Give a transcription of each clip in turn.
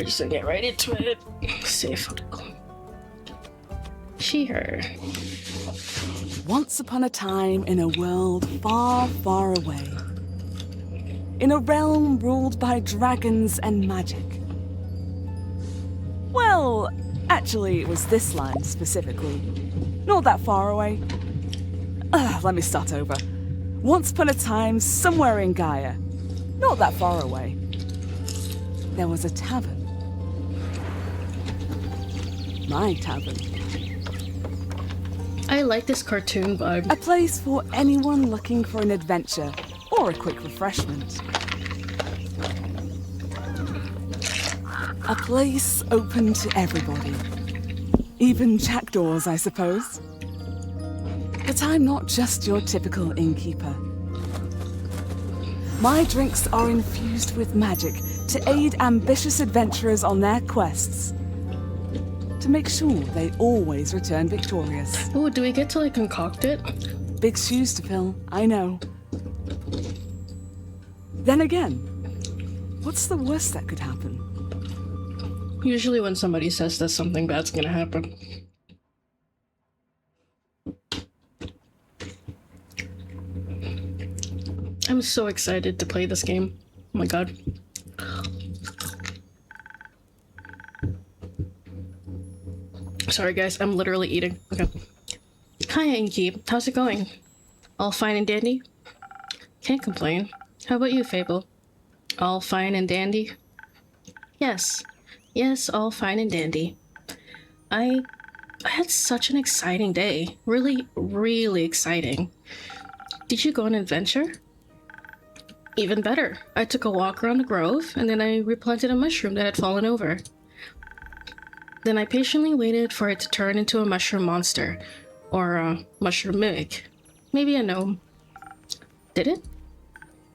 just gonna get right into it. Safe. She, her. Once upon a time in a world far, far away. In a realm ruled by dragons and magic. Well, actually, it was this land specifically. Not that far away. Let me start over. Once upon a time, somewhere in Gaia. Not that far away. There was a tavern. My tavern. I like this cartoon vibe. A place for anyone looking for an adventure or a quick refreshment. A place open to everybody. Even jackdaws, I suppose. But I'm not just your typical innkeeper. My drinks are infused with magic to aid ambitious adventurers on their quests. To make sure they always return victorious. Oh, do we get to like concoct it? Big shoes to fill, I know. Then again, what's the worst that could happen? Usually when somebody says that something bad's gonna happen. I'm so excited to play this game. Oh my god. Sorry guys, I'm literally eating. Okay. Hi Inky, how's it going? All fine and dandy? Can't complain. How about you, Fable? All fine and dandy? Yes. Yes, all fine and dandy. I had such an exciting day. Really, really exciting. Did you go on an adventure? Even better. I took a walk around the grove, and then I replanted a mushroom that had fallen over. Then I patiently waited for it to turn into a mushroom monster, or a mushroom mimic. Maybe a gnome. Did it?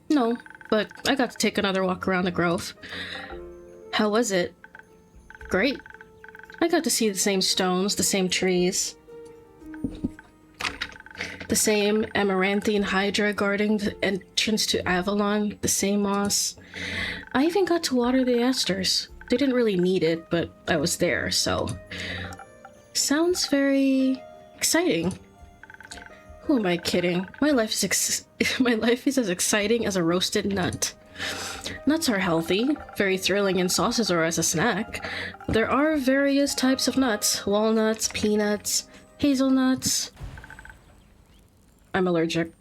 No, but I got to take another walk around the grove. How was it? Great. I got to see the same stones, the same trees, the same amaranthine hydra guarding the entrance to Avalon, the same moss. I even got to water the asters. They didn't really need it, but I was there, so... Sounds very exciting. Who am I kidding? My life is as exciting as a roasted nut. Nuts are healthy, very thrilling in sauces or as a snack. There are various types of nuts: walnuts, peanuts, hazelnuts. I'm allergic.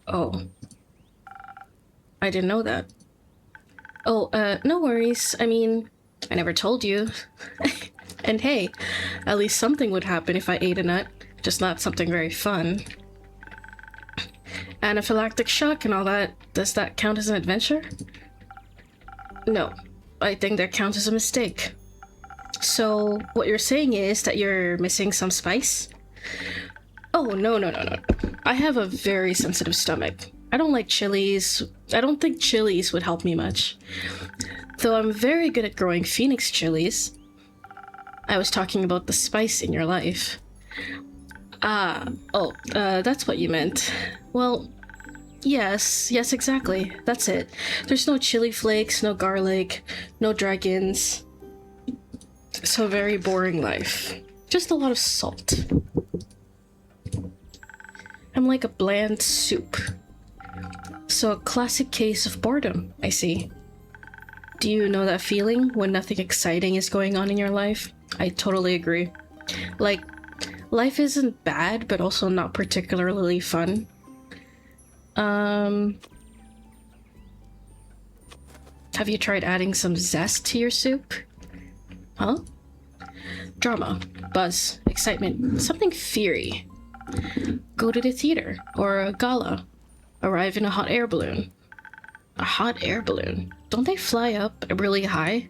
Oh. I didn't know that. Oh, no worries. I mean, I never told you. And hey, at least something would happen if I ate a nut, just not something very fun. Anaphylactic shock and all that, does that count as an adventure? No, I think that counts as a mistake. So, what you're saying is that you're missing some spice? Oh, no. I have a very sensitive stomach. I don't like chilies. I don't think chilies would help me much. Though I'm very good at growing phoenix chilies. I was talking about the spice in your life. That's what you meant. Well, yes, exactly. That's it. There's no chili flakes, no garlic, no dragons. So very boring life. Just a lot of salt. I'm like a bland soup. So a classic case of boredom, I see. Do you know that feeling when nothing exciting is going on in your life? I totally agree. Like, life isn't bad, but also not particularly fun. Have you tried adding some zest to your soup? Huh? Drama, buzz, excitement, something fiery. Go to the theater, or a gala. Arrive in a hot air balloon. A hot air balloon? Don't they fly up really high?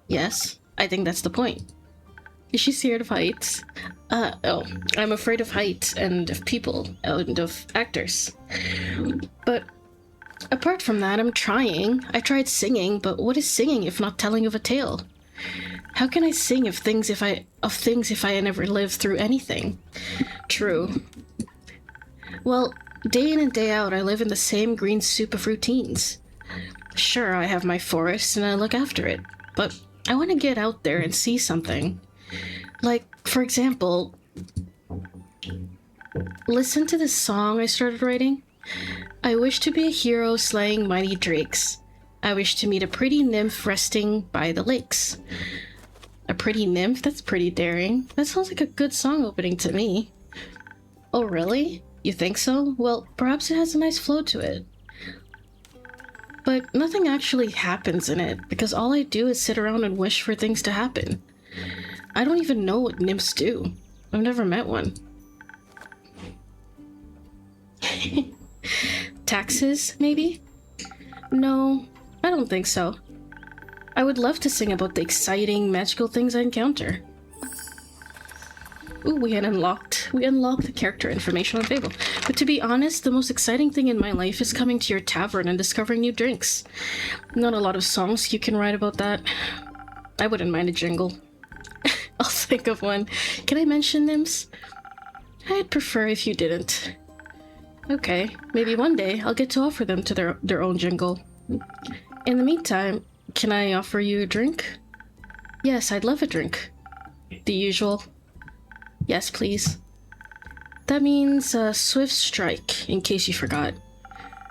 Yes, I think that's the point. Is she scared of heights? I'm afraid of heights and of people and of actors. But apart from that, I'm trying. I tried singing, but what is singing if not telling of a tale? How can I sing of things if I never lived through anything? True. Well, day in and day out, I live in the same green soup of routines. Sure, I have my forest and I look after it, but I want to get out there and see something. Like, for example, listen to this song I started writing. I wish to be a hero slaying mighty drakes. I wish to meet a pretty nymph resting by the lakes. A pretty nymph? That's pretty daring. That sounds like a good song opening to me. Oh, really? You think so? Well, perhaps it has a nice flow to it. But nothing actually happens in it, because all I do is sit around and wish for things to happen. I don't even know what nymphs do. I've never met one. Taxes, maybe? No, I don't think so. I would love to sing about the exciting, magical things I encounter. Ooh, we unlocked the character information on Fable. But to be honest, the most exciting thing in my life is coming to your tavern and discovering new drinks. Not a lot of songs you can write about that. I wouldn't mind a jingle. I'll think of one. Can I mention nymphs? I'd prefer if you didn't. Okay, maybe one day I'll get to offer them to their own jingle. In the meantime, can I offer you a drink? Yes, I'd love a drink. The usual. Yes, please. That means a swift strike, in case you forgot.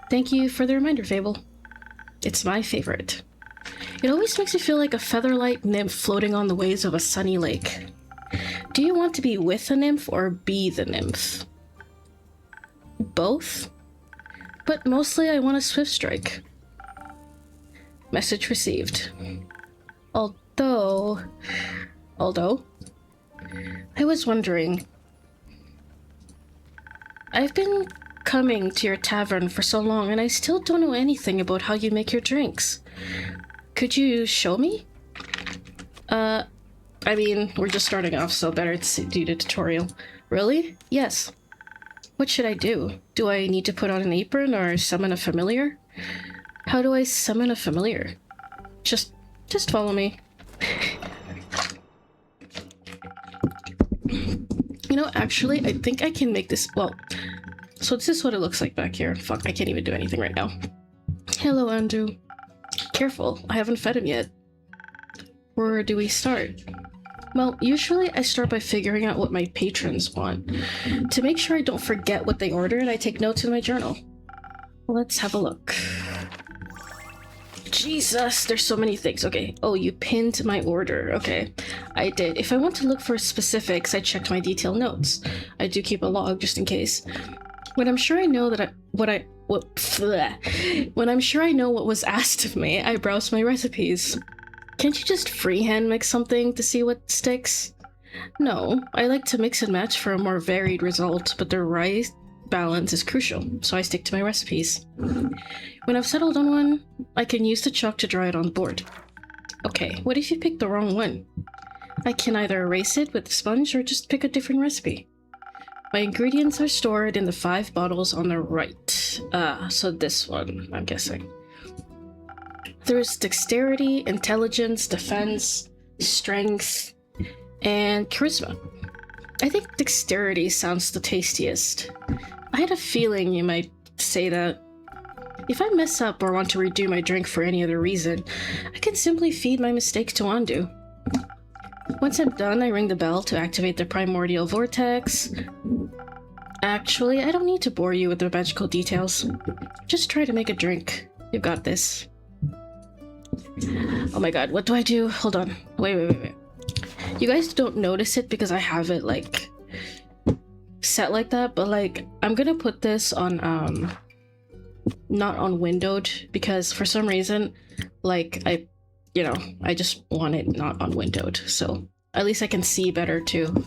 Thank you for the reminder, Fable. It's my favorite. It always makes me feel like a featherlight nymph floating on the waves of a sunny lake. Do you want to be with a nymph or be the nymph? Both? But mostly I want a swift strike. Message received. Although, I was wondering, I've been coming to your tavern for so long and I still don't know anything about how you make your drinks. Could you show me? I mean, we're just starting off, so better to do the tutorial. Really? Yes. What should I do? Do I need to put on an apron or summon a familiar? How do I summon a familiar? Just follow me. You know, actually, I think I can make this, well, so this is what it looks like back here. Fuck, I can't even do anything right now. Hello, Andrew. Careful, I haven't fed him yet. Where do we start? Well, usually I start by figuring out what my patrons want. To make sure I don't forget what they ordered, I take notes in my journal. Let's have a look. Jesus, there's so many things. Okay. Oh, you pinned my order. Okay. I did. If I want to look for specifics, I checked my detailed notes. I do keep a log just in case. When I'm sure I know when I'm sure I know what was asked of me, I browse my recipes. Can't you just freehand mix something to see what sticks? No, I like to mix and match for a more varied result, but the right balance is crucial, so I stick to my recipes. When I've settled on one, I can use the chalk to draw it on the board. Okay, what if you pick the wrong one? I can either erase it with the sponge or just pick a different recipe. My ingredients are stored in the 5 bottles on the right. So this one, I'm guessing. There's dexterity, intelligence, defense, strength, and charisma. I think dexterity sounds the tastiest. I had a feeling you might say that. If I mess up or want to redo my drink for any other reason, I can simply feed my mistake to Andu. Once I'm done, I ring the bell to activate the primordial vortex. Actually, I don't need to bore you with the magical details. Just try to make a drink. You got this. Oh my god, what do I do? Hold on. Wait. You guys don't notice it because I have it, like, set like that, but, like, I'm gonna put this on, not on windowed, because for some reason, like, I just want it not on windowed, so at least I can see better, too.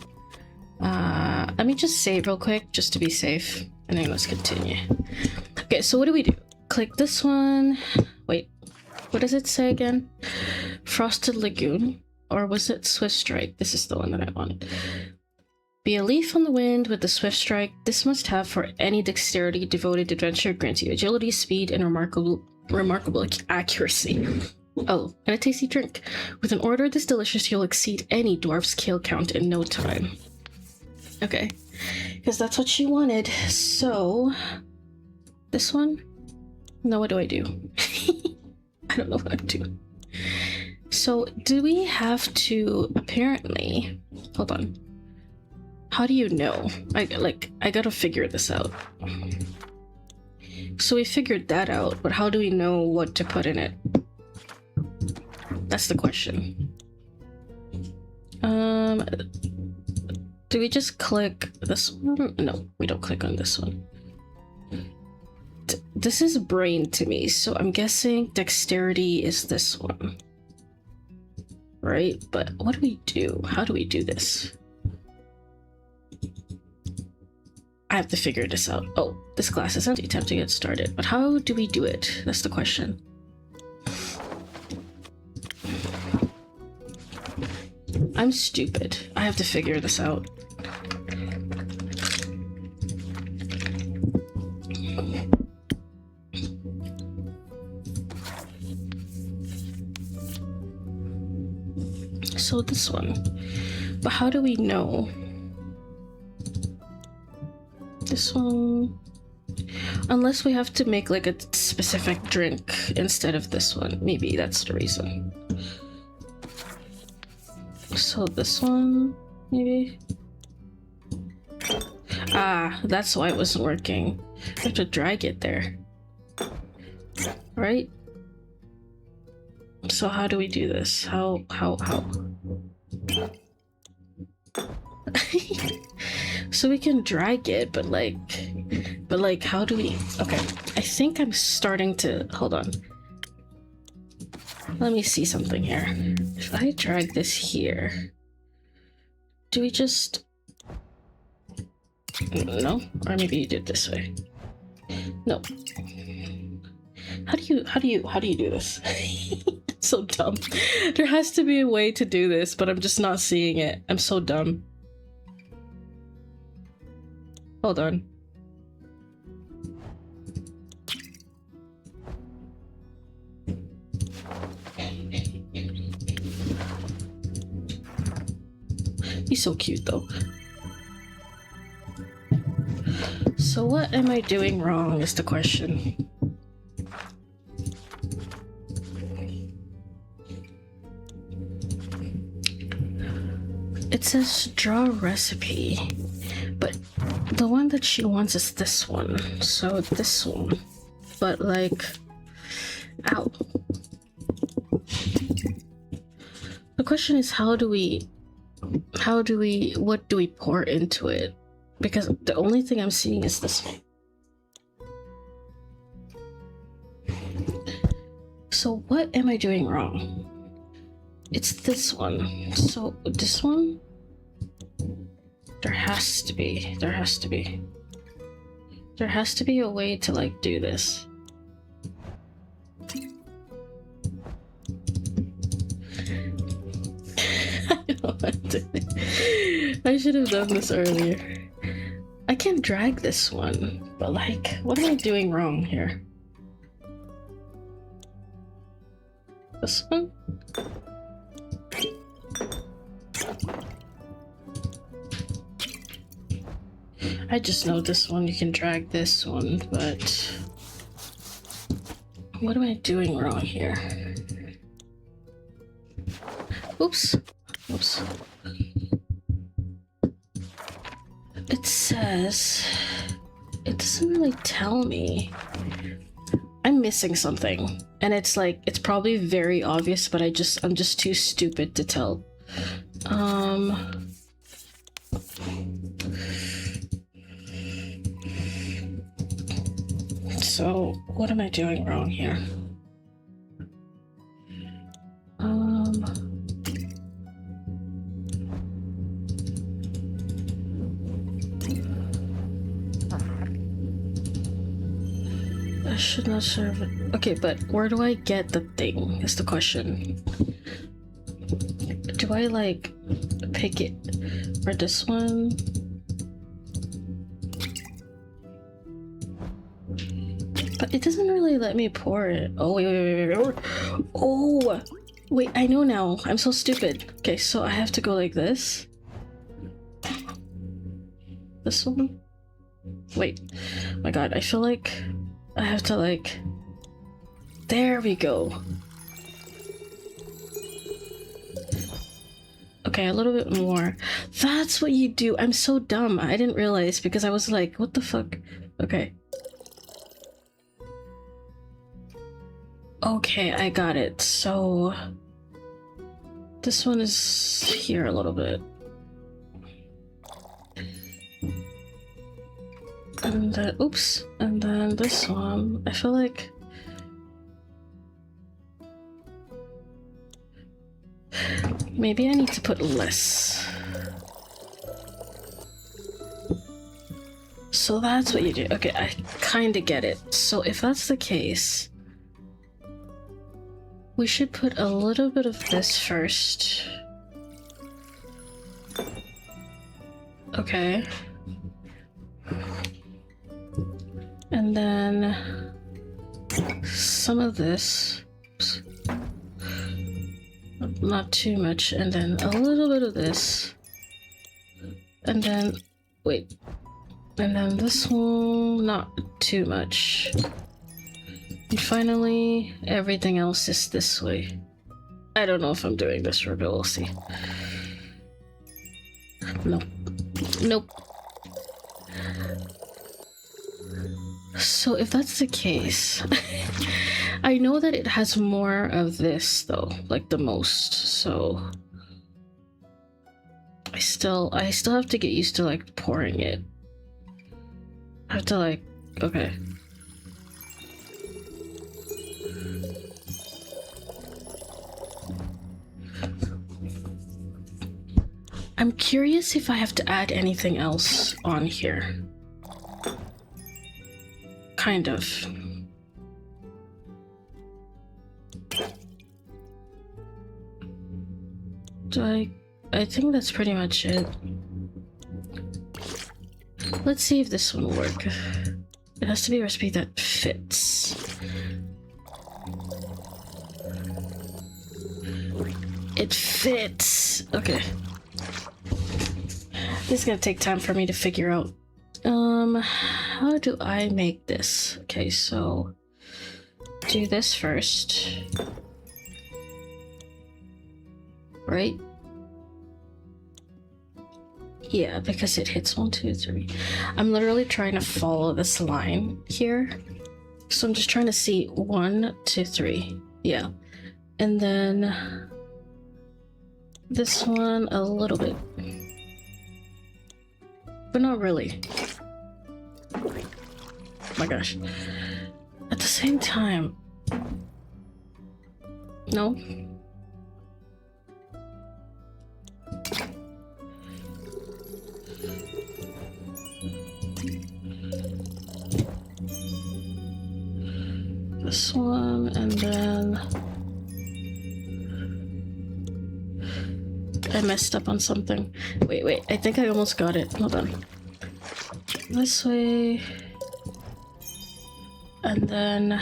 Let me just save real quick, just to be safe, and then let's continue. Okay, so what do we do? Click this one. Wait, what does it say again? Frosted Lagoon? Or was it Swift Strike? This is the one that I wanted. Be a leaf on the wind with the Swift Strike. This must have for any dexterity devoted adventure, grants you agility, speed, and remarkable accuracy. Oh, and a tasty drink. With an order this delicious, you'll exceed any dwarf's kill count in no time. Okay, because that's what she wanted. So, this one? Now what do I do? I don't know what I'm doing. So, do we have to apparently... Hold on. How do you know? I gotta figure this out. So we figured that out, but how do we know what to put in it? That's the question. Do we just click this one? No, we don't click on this one. This is brain to me, so I'm guessing dexterity is this one. Right? But what do we do? How do we do this? I have to figure this out. Oh, this class is empty. Time to get started. But how do we do it? That's the question. I'm stupid. I have to figure this out. So this one. But how do we know? This one, unless we have to make like a specific drink instead of this one. Maybe that's the reason. So this one, maybe. Ah, that's why it wasn't working. I have to drag it there. Right? So how do we do this? How? So we can drag it, but like how do we... Okay, I think I'm starting to... Hold on. Let me see something here. If I drag this here, do we just... No? Or maybe you do it this way. No. How do you do this? So dumb. There has to be a way to do this, but I'm just not seeing it. I'm so dumb. Hold on. He's so cute though. So what am I doing wrong is the question. It says draw recipe, but the one that she wants is this one. So this one, but like, ow. The question is, what do we pour into it? Because the only thing I'm seeing is this one. So what am I doing wrong? It's this one. So this one? There has to be a way to like do this. I should have done this earlier. I can drag this one, but like, what am I doing wrong here? This one? I just know this one, you can drag this one, but what am I doing wrong here? Oops. Oops. It says... It doesn't really tell me. I'm missing something. And it's like, it's probably very obvious, but I'm just too stupid to tell. So, what am I doing wrong here? I should not serve it. Okay, but where do I get the thing is the question. Do I like pick it or this one? But it doesn't really let me pour it. Oh, wait. Oh, wait, I know now. I'm so stupid. Okay, so I have to go like this. This one? Wait. My god, I feel like I have to like There we go. Okay, a little bit more. That's what you do. I'm so dumb. I didn't realize because I was like, what the fuck? Okay. Okay, I got it. So this one is here a little bit. And then, oops. And then this one, I feel like... maybe I need to put less. So that's what you do. Okay, I kind of get it. So if that's the case, we should put a little bit of this first. Okay. And then some of this. Oops. Not too much, and then a little bit of this, and then wait, and then this one, not too much, and finally everything else is this way. I don't know if I'm doing this right, but we'll see. Nope. So if that's the case, I know that it has more of this though, like the most, so I still have to get used to like pouring it. I have to like, okay. I'm curious if I have to add anything else on here. Kind of. I think that's pretty much it. Let's see if this one will work. It has to be a recipe that fits. It fits! Okay. This is gonna take time for me to figure out. How do I make this? Okay, so do this first. Right? Yeah, because it hits 1, 2, 3. I'm literally trying to follow this line here. So I'm just trying to see 1, 2, 3. Yeah. And then this one a little bit. But not really. Oh my gosh. At the same time... No? This one, and then... I messed up on something. Wait, I think I almost got it. Hold on. This way. And then...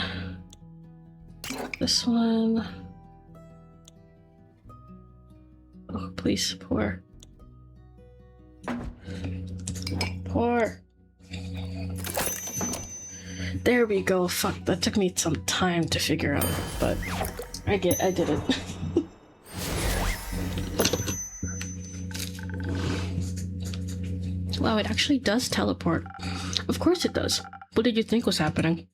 this one. Oh, please, pour. Pour. There we go. Fuck, that took me some time to figure out, but I did it. Wow, it actually does teleport. Of course it does. What did you think was happening?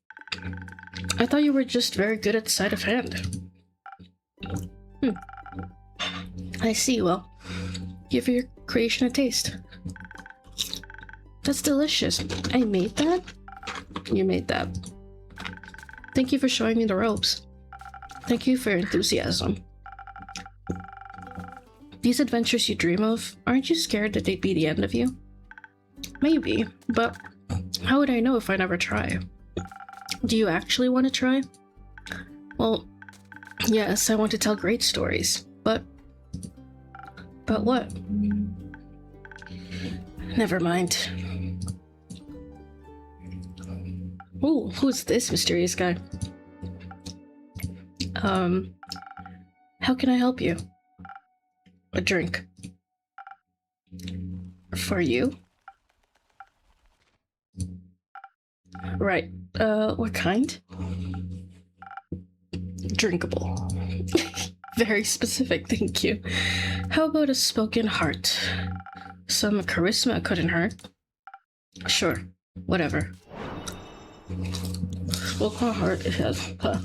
I thought you were just very good at sleight of hand. I see. Well, give your creation a taste. That's delicious. I made that? You made that. Thank you for showing me the ropes. Thank you for your enthusiasm. These adventures you dream of, aren't you scared that they'd be the end of you? Maybe, but how would I know if I never try? Do you actually want to try? Well, yes, I want to tell great stories, but what? Never mind. Ooh, who's this mysterious guy? How can I help you? A drink. For you? Right. What kind? drinkable. Very specific, thank you. How about a spoken heart? Some charisma couldn't hurt. Sure, whatever. Spoken heart it has. Huh.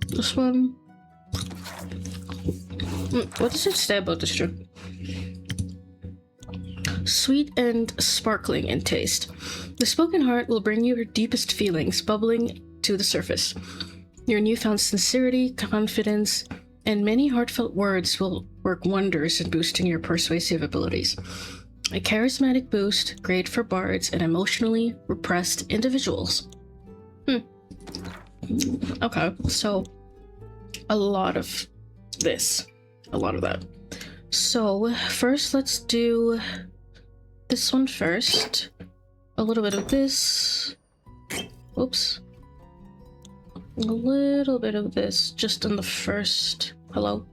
This one. What does it say about this drink? Sweet and sparkling in taste. The spoken heart will bring you your deepest feelings bubbling to the surface. Your newfound sincerity, confidence, and many heartfelt words will work wonders in boosting your persuasive abilities. A charismatic boost, great for bards and emotionally repressed individuals. Okay, so a lot of this. A lot of that. So, first let's do this one first. A little bit of this. Oops. A little bit of this just in the first. Hello?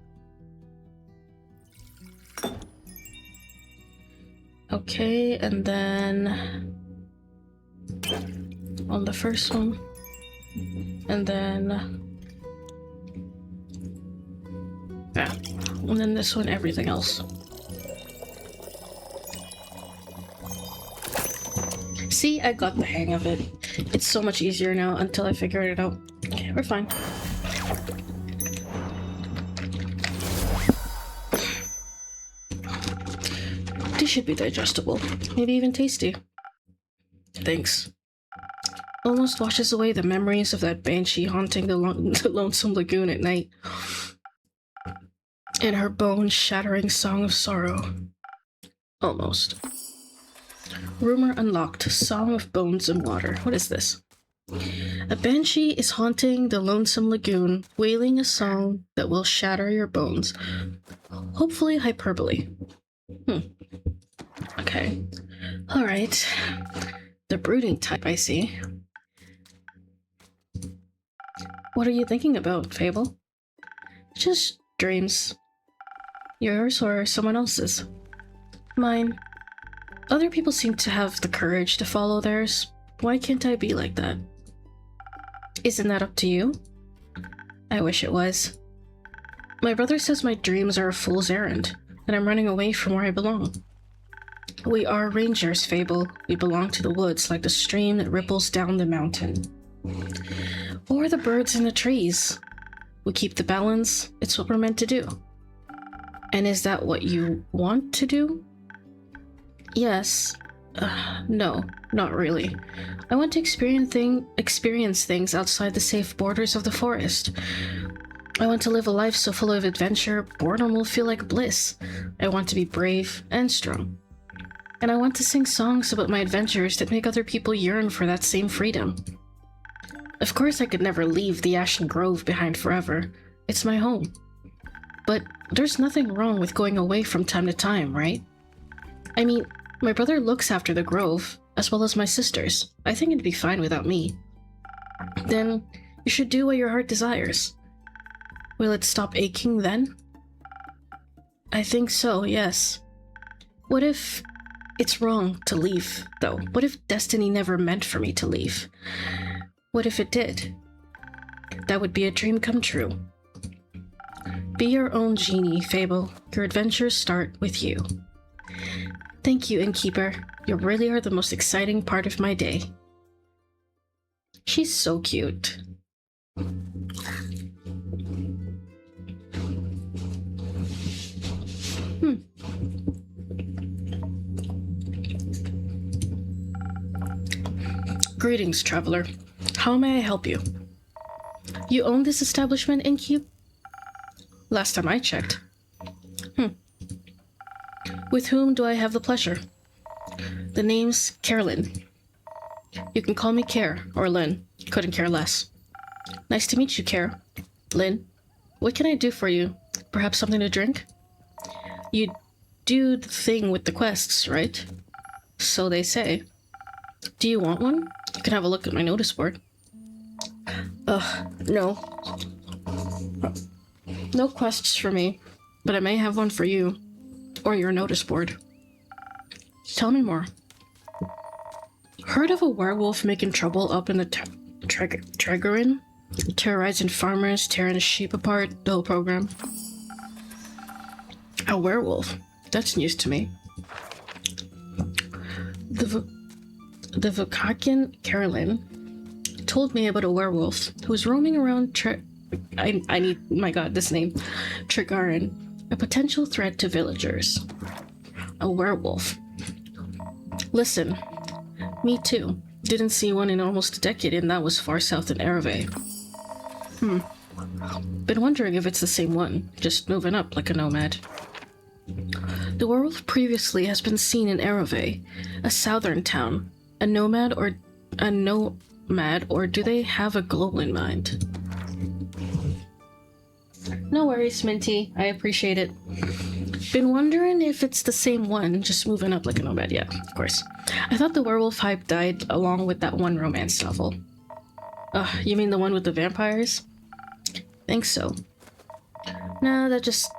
Okay, and then on the first one. And then yeah, and then this one, everything else. See, I got the hang of it. It's so much easier now until I figure it out. Okay, we're fine. These should be digestible, maybe even tasty. Thanks. Almost washes away the memories of that banshee haunting the lonesome lagoon at night. And her bone-shattering song of sorrow. Almost. Rumor unlocked. Song of Bones and Water. What is this? A banshee is haunting the lonesome lagoon, wailing a song that will shatter your bones. Hopefully hyperbole. Okay. Alright. The brooding type, I see. What are you thinking about, Fable? Just dreams. Yours or someone else's? Mine. Other people seem to have the courage to follow theirs. Why can't I be like that? Isn't that up to you? I wish it was. My brother says my dreams are a fool's errand, and I'm running away from where I belong. We are rangers, Fable. We belong to the woods like the stream that ripples down the mountain. Or the birds in the trees. We keep the balance. It's what we're meant to do. And is that what you want to do? Yes. No, not really. I want to experience things outside the safe borders of the forest. I want to live a life so full of adventure, boredom will feel like bliss. I want to be brave and strong. And I want to sing songs about my adventures that make other people yearn for that same freedom. Of course, I could never leave the Ashen Grove behind forever. It's my home. But there's nothing wrong with going away from time to time, right? I mean, my brother looks after the Grove, as well as my sisters. I think it'd be fine without me. Then, you should do what your heart desires. Will it stop aching then? I think so, yes. What if it's wrong to leave, though? What if destiny never meant for me to leave? What if it did? That would be a dream come true. Be your own genie, Fable. Your adventures start with you. Thank you, Innkeeper. You really are the most exciting part of my day. She's so cute. Greetings, traveler. How may I help you? You own this establishment, Innkeep? Last time I checked. With whom do I have the pleasure? The name's Carolyn. You can call me Care, or Lynn. Couldn't care less. Nice to meet you, Care. Lynn, what can I do for you? Perhaps something to drink? You do the thing with the quests, right? So they say. Do you want one? You can have a look at my notice board. No. No quests for me, but I may have one for you. Or your notice board. Tell me more. Heard of a werewolf making trouble up in the Tavern? Terrorizing farmers, tearing sheep apart, the whole program. A werewolf? That's news to me. The Vakakian Carolyn told me about a werewolf who was roaming around I need, my god, this name. Trigarin, a potential threat to villagers. A werewolf. Listen, me too. Didn't see one in almost a decade, and that was far south in Ereve. Been wondering if it's the same one, just moving up like a nomad. The werewolf previously has been seen in Ereve, a southern town. A nomad, or do they have a goal in mind? No worries, Minty. I appreciate it. Been wondering if it's the same one, just moving up like a nomad. Yeah, of course. I thought the werewolf hype died along with that one romance novel. You mean the one with the vampires? Think so. Nah, that just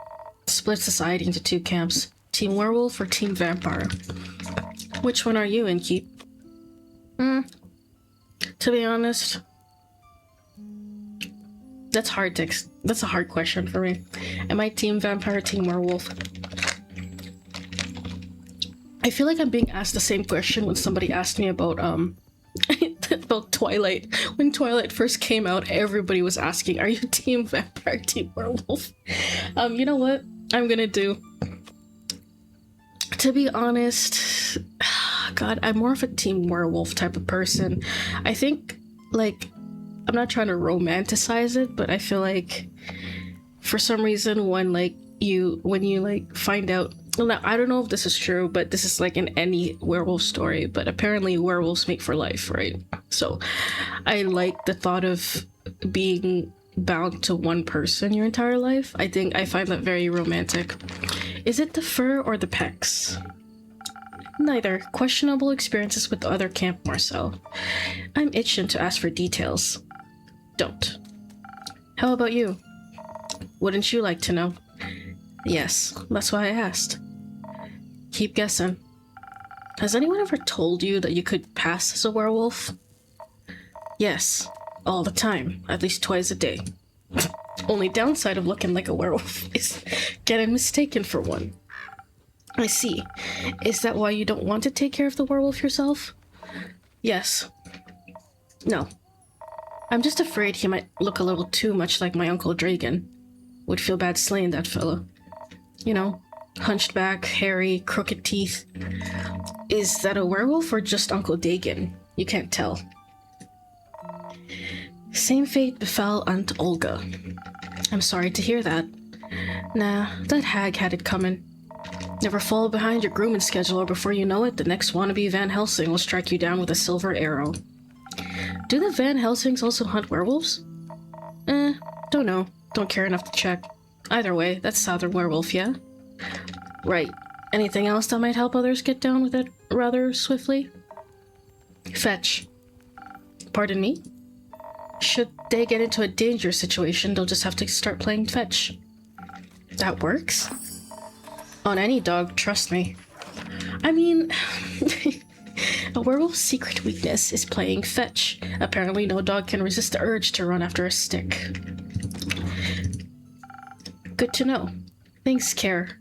splits society into two camps. Team werewolf or team vampire. Which one are you in, Keep? To be honest, that's a hard question for me. Am I team vampire, team werewolf? I feel like I'm being asked the same question when somebody asked me about about Twilight. When Twilight first came out, everybody was asking, are you team vampire, team werewolf? You know what I'm gonna do? To be honest, God, I'm more of a team werewolf type of person. I think, like, I'm not trying to romanticize it, but I feel like for some reason when you find out, well, now, I don't know if this is true, but this is like in any werewolf story, but apparently werewolves make for life, right? So I like the thought of being bound to one person your entire life. I find that very romantic. Is it the fur or the pecs? Neither. Questionable experiences with the other camp, Marcel. I'm itching to ask for details. Don't. How about you? Wouldn't you like to know? Yes, that's why I asked. Keep guessing. Has anyone ever told you that you could pass as a werewolf? Yes, all the time, at least twice a day. Only downside of looking like a werewolf is getting mistaken for one. I see. Is that why you don't want to take care of the werewolf yourself? Yes. No. I'm just afraid he might look a little too much like my Uncle Dragon. Would feel bad slaying that fellow. You know, hunched back, hairy, crooked teeth. Is that a werewolf or just Uncle Dagon? You can't tell. Same fate befell Aunt Olga. I'm sorry to hear that. Nah, that hag had it coming. Never fall behind your grooming schedule, or before you know it, the next wannabe Van Helsing will strike you down with a silver arrow. Do the Van Helsings also hunt werewolves? Don't know. Don't care enough to check. Either way, that's Southern Werewolf, yeah? Right. Anything else that might help others get down with it rather swiftly? Fetch. Pardon me? Should they get into a dangerous situation, they'll just have to start playing fetch. That works? On any dog, trust me. I mean, a werewolf's secret weakness is playing fetch. Apparently no dog can resist the urge to run after a stick. Good to know. Thanks, Care.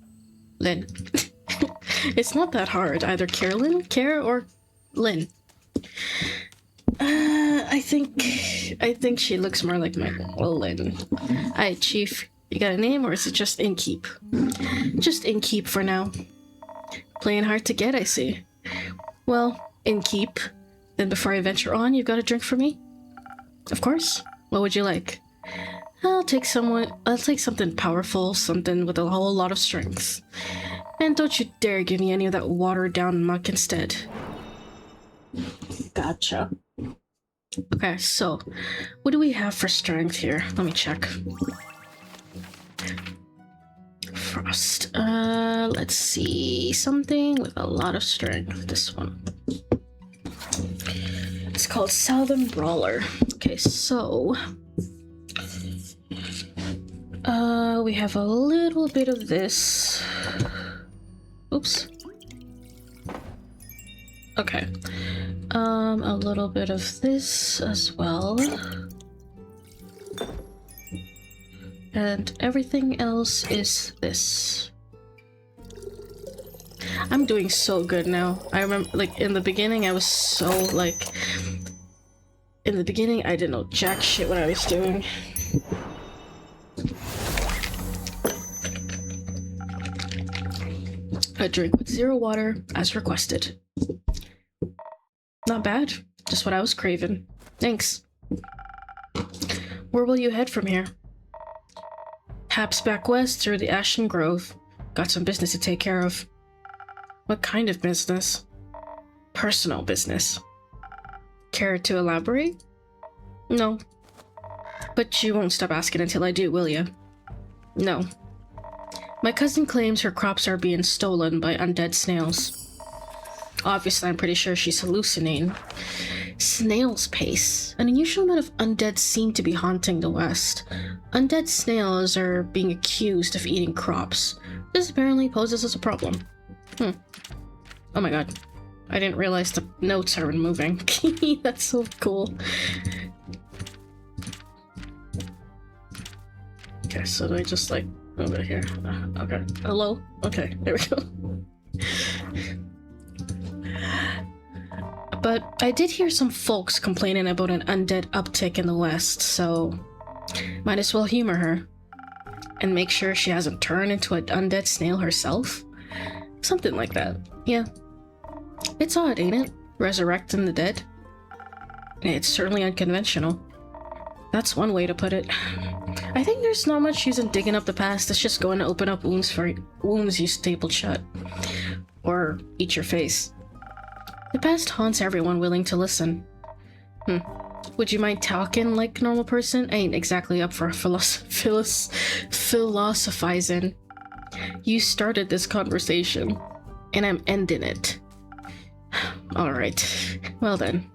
Lynn. It's not that hard. Either Carolyn, Care, or Lynn. I think she looks more like my Lynn. Alright, Chief. You got a name, or is it just Innkeep? Just Innkeep for now. Playing hard to get, I see. Well, Innkeep. Then before I venture on, you've got a drink for me? Of course. What would you like? I'll take something powerful, something with a whole lot of strength. And don't you dare give me any of that watered down muck instead. Gotcha. Okay, so what do we have for strength here? Let me check. Frost. Let's see. Something with a lot of strength. This one. It's called Southern Brawler. Okay, so we have a little bit of this. Oops. Okay. A little bit of this as well. And everything else is this. I'm doing so good now. I remember, like, in the beginning, I was so, like... In the beginning, I didn't know jack shit what I was doing. A drink with 0 water, as requested. Not bad. Just what I was craving. Thanks. Where will you head from here? Perhaps back west through the Ashen Grove. Got some business to take care of. What kind of business? Personal business. Care to elaborate? No. But you won't stop asking until I do, will you? No. My cousin claims her crops are being stolen by undead snails. Obviously, I'm pretty sure she's hallucinating. Snail's pace. An unusual amount of undead seem to be haunting the West. Undead snails are being accused of eating crops. This apparently poses as a problem. Oh my god. I didn't realize the notes are moving. That's so cool. Okay, so do I just like over here? Okay. Hello? Okay, there we go. But I did hear some folks complaining about an undead uptick in the West, so might as well humor her. And make sure she hasn't turned into an undead snail herself? Something like that, yeah. It's odd, ain't it? Resurrecting the dead? It's certainly unconventional. That's one way to put it. I think there's not much use in digging up the past. It's just going to open up wounds you stapled shut. Or eat your face. The past haunts everyone willing to listen. Would you mind talking like a normal person? I ain't exactly up for philosophizing. You started this conversation, and I'm ending it. Alright, well then.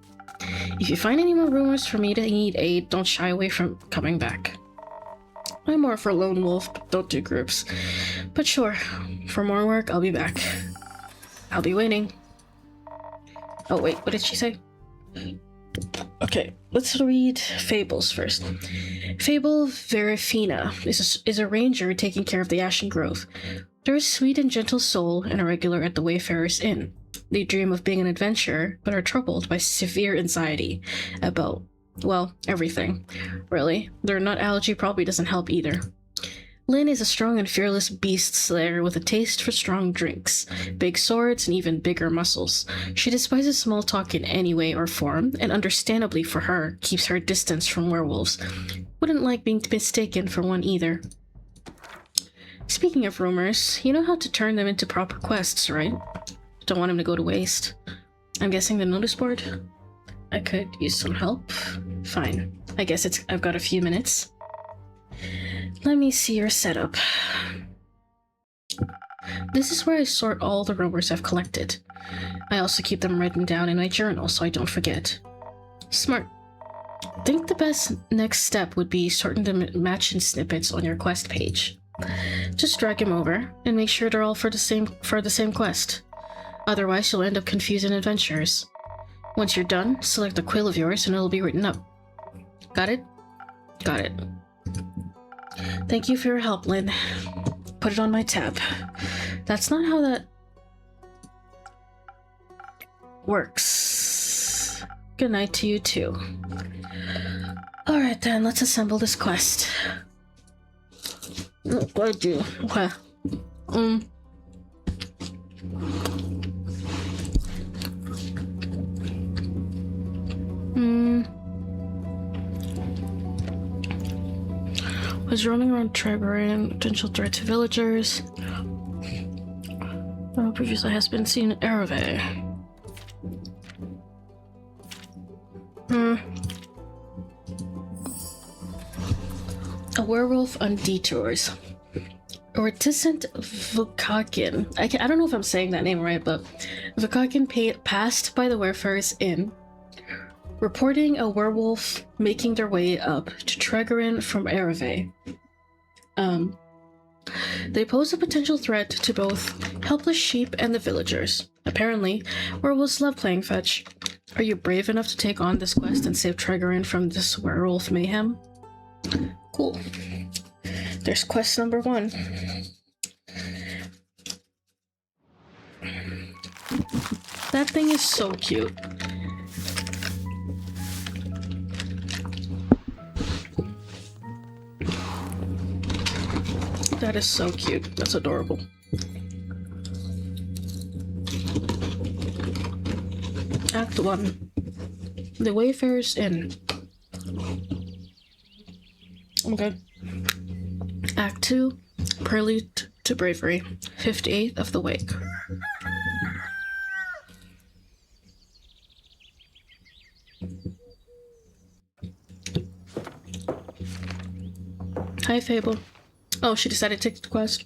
If you find any more rumors for me to need aid, don't shy away from coming back. I'm more for lone wolf, but don't do groups. But sure, for more work, I'll be back. I'll be waiting. Oh wait, what did she say? Okay, let's read fables first. Fable Verifina is a ranger taking care of the Ashen Grove. They're a sweet and gentle soul and a regular at the Wayfarer's Inn. They dream of being an adventurer, but are troubled by severe anxiety about, well, everything. Really, their nut allergy probably doesn't help either. Lynn is a strong and fearless beast slayer with a taste for strong drinks, big swords, and even bigger muscles. She despises small talk in any way or form, and understandably for her, keeps her distance from werewolves. Wouldn't like being mistaken for one either. Speaking of rumors, you know how to turn them into proper quests, right? Don't want them to go to waste. I'm guessing the notice board? I could use some help. Fine. I guess I've got a few minutes. Let me see your setup. This is where I sort all the rumors I've collected. I also keep them written down in my journal so I don't forget. Smart. I think the best next step would be sorting the matching snippets on your quest page. Just drag them over and make sure they're all for the same quest. Otherwise, you'll end up confusing adventurers. Once you're done, select a quill of yours and it'll be written up. Got it? Got it. Thank you for your help, Lynn. Put it on my tab. That's not how that works. Good night to you too. Alright then, let's assemble this quest. What do I do? Okay. Was roaming around Tavern, potential threat to villagers. Previously has been seen in Ereve. A werewolf on detours. A reticent Vukakin. I don't know if I'm saying that name right, but Vukakin passed by the Wayfarer's Inn, reporting a werewolf making their way up to Tregerin from Ereve. They pose a potential threat to both helpless sheep and the villagers. Apparently, werewolves love playing fetch. Are you brave enough to take on this quest and save Trigorin from this werewolf mayhem? Cool. There's quest number 1. That thing is so cute. That is so cute. That's adorable. Act 1. The Wayfarer's Inn. Okay. Act 2. Prelude to Bravery. 58th of the Wake. Hi, Fable. Oh, she decided to take the quest.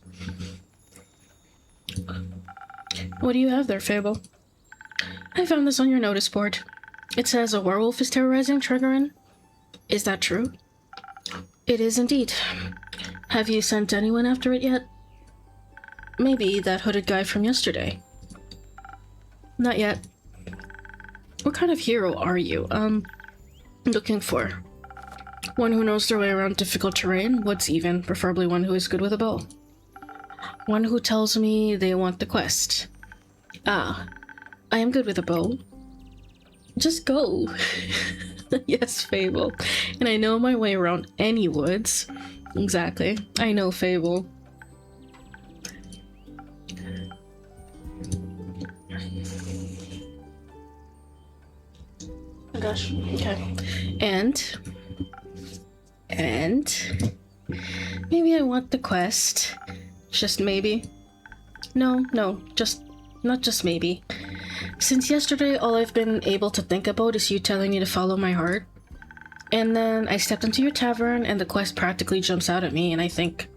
What do you have there, Fable? I found this on your notice board. It says a werewolf is terrorizing Trigorin. Is that true? It is indeed. Have you sent anyone after it yet? Maybe that hooded guy from yesterday. Not yet. What kind of hero are you, looking for? One who knows their way around difficult terrain, woods even, preferably one who is good with a bow. One who tells me they want the quest. Ah, I am good with a bow. Just go. Yes, Fable. And I know my way around any woods. Exactly. I know, Fable. Oh gosh. Okay. And maybe I want the quest. Just maybe. No, not just maybe. Since yesterday, all I've been able to think about is you telling me to follow my heart. And then I stepped into your tavern and the quest practically jumps out at me and I think,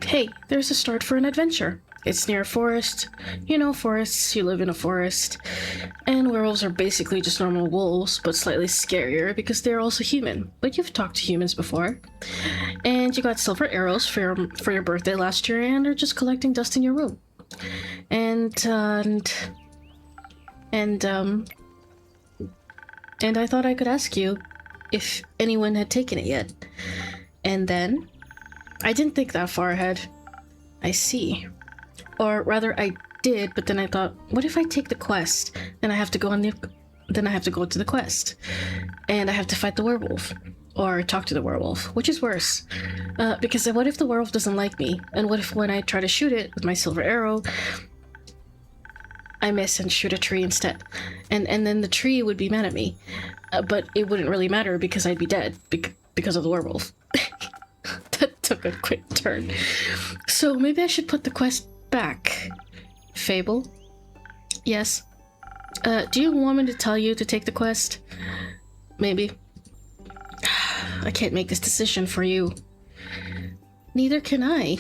hey, there's a start for an adventure. It's near a forest. You know forests, you live in a forest. And werewolves are basically just normal wolves, but slightly scarier because they're also human. But you've talked to humans before. And you got silver arrows for your birthday last year and are just collecting dust in your room. And I thought I could ask you if anyone had taken it yet. And then I didn't think that far ahead. I see. Or rather, I did, but then I thought, what if I take the quest? Then I have to go to the quest. And I have to fight the werewolf. Or talk to the werewolf, which is worse. Because what if the werewolf doesn't like me? And what if when I try to shoot it with my silver arrow, I miss and shoot a tree instead? And then the tree would be mad at me. But it wouldn't really matter because I'd be dead because of the werewolf. That took a quick turn. So maybe I should put the quest back. Fable? Yes? Do you want me to tell you to take the quest? Maybe. I can't make this decision for you. Neither can I.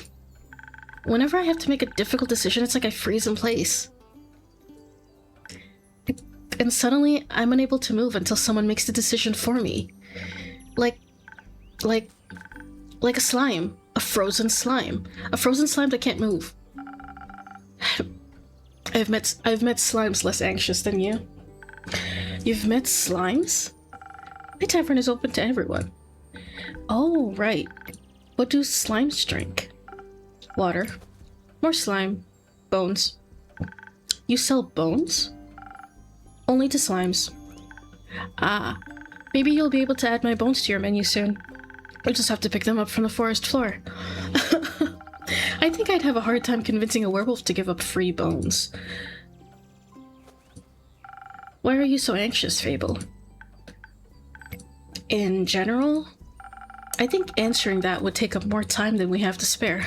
Whenever I have to make a difficult decision, it's like I freeze in place. And suddenly, I'm unable to move until someone makes the decision for me. Like a slime. A frozen slime. A frozen slime that can't move. I've met slimes less anxious than you. You've met slimes? My tavern is open to everyone. Oh, right. What do slimes drink? Water. More slime. Bones. You sell bones? Only to slimes. Ah. Maybe you'll be able to add my bones to your menu soon. I'll just have to pick them up from the forest floor. I think I'd have a hard time convincing a werewolf to give up free bones. Why are you so anxious, Fable? In general, I think answering that would take up more time than we have to spare.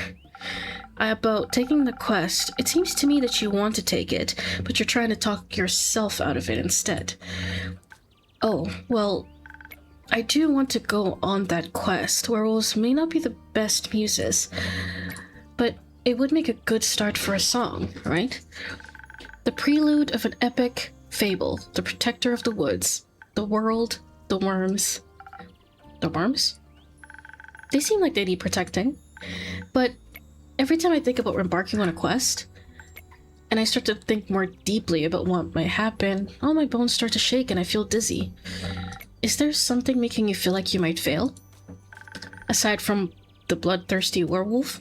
About taking the quest, it seems to me that you want to take it, but you're trying to talk yourself out of it instead. Oh, well, I do want to go on that quest. Werewolves may not be the best muses, but it would make a good start for a song, right? The prelude of an epic fable, the protector of the woods, the world, the worms. The worms? They seem like they need protecting, but every time I think about embarking on a quest, and I start to think more deeply about what might happen, all my bones start to shake and I feel dizzy. Is there something making you feel like you might fail? Aside from the bloodthirsty werewolf?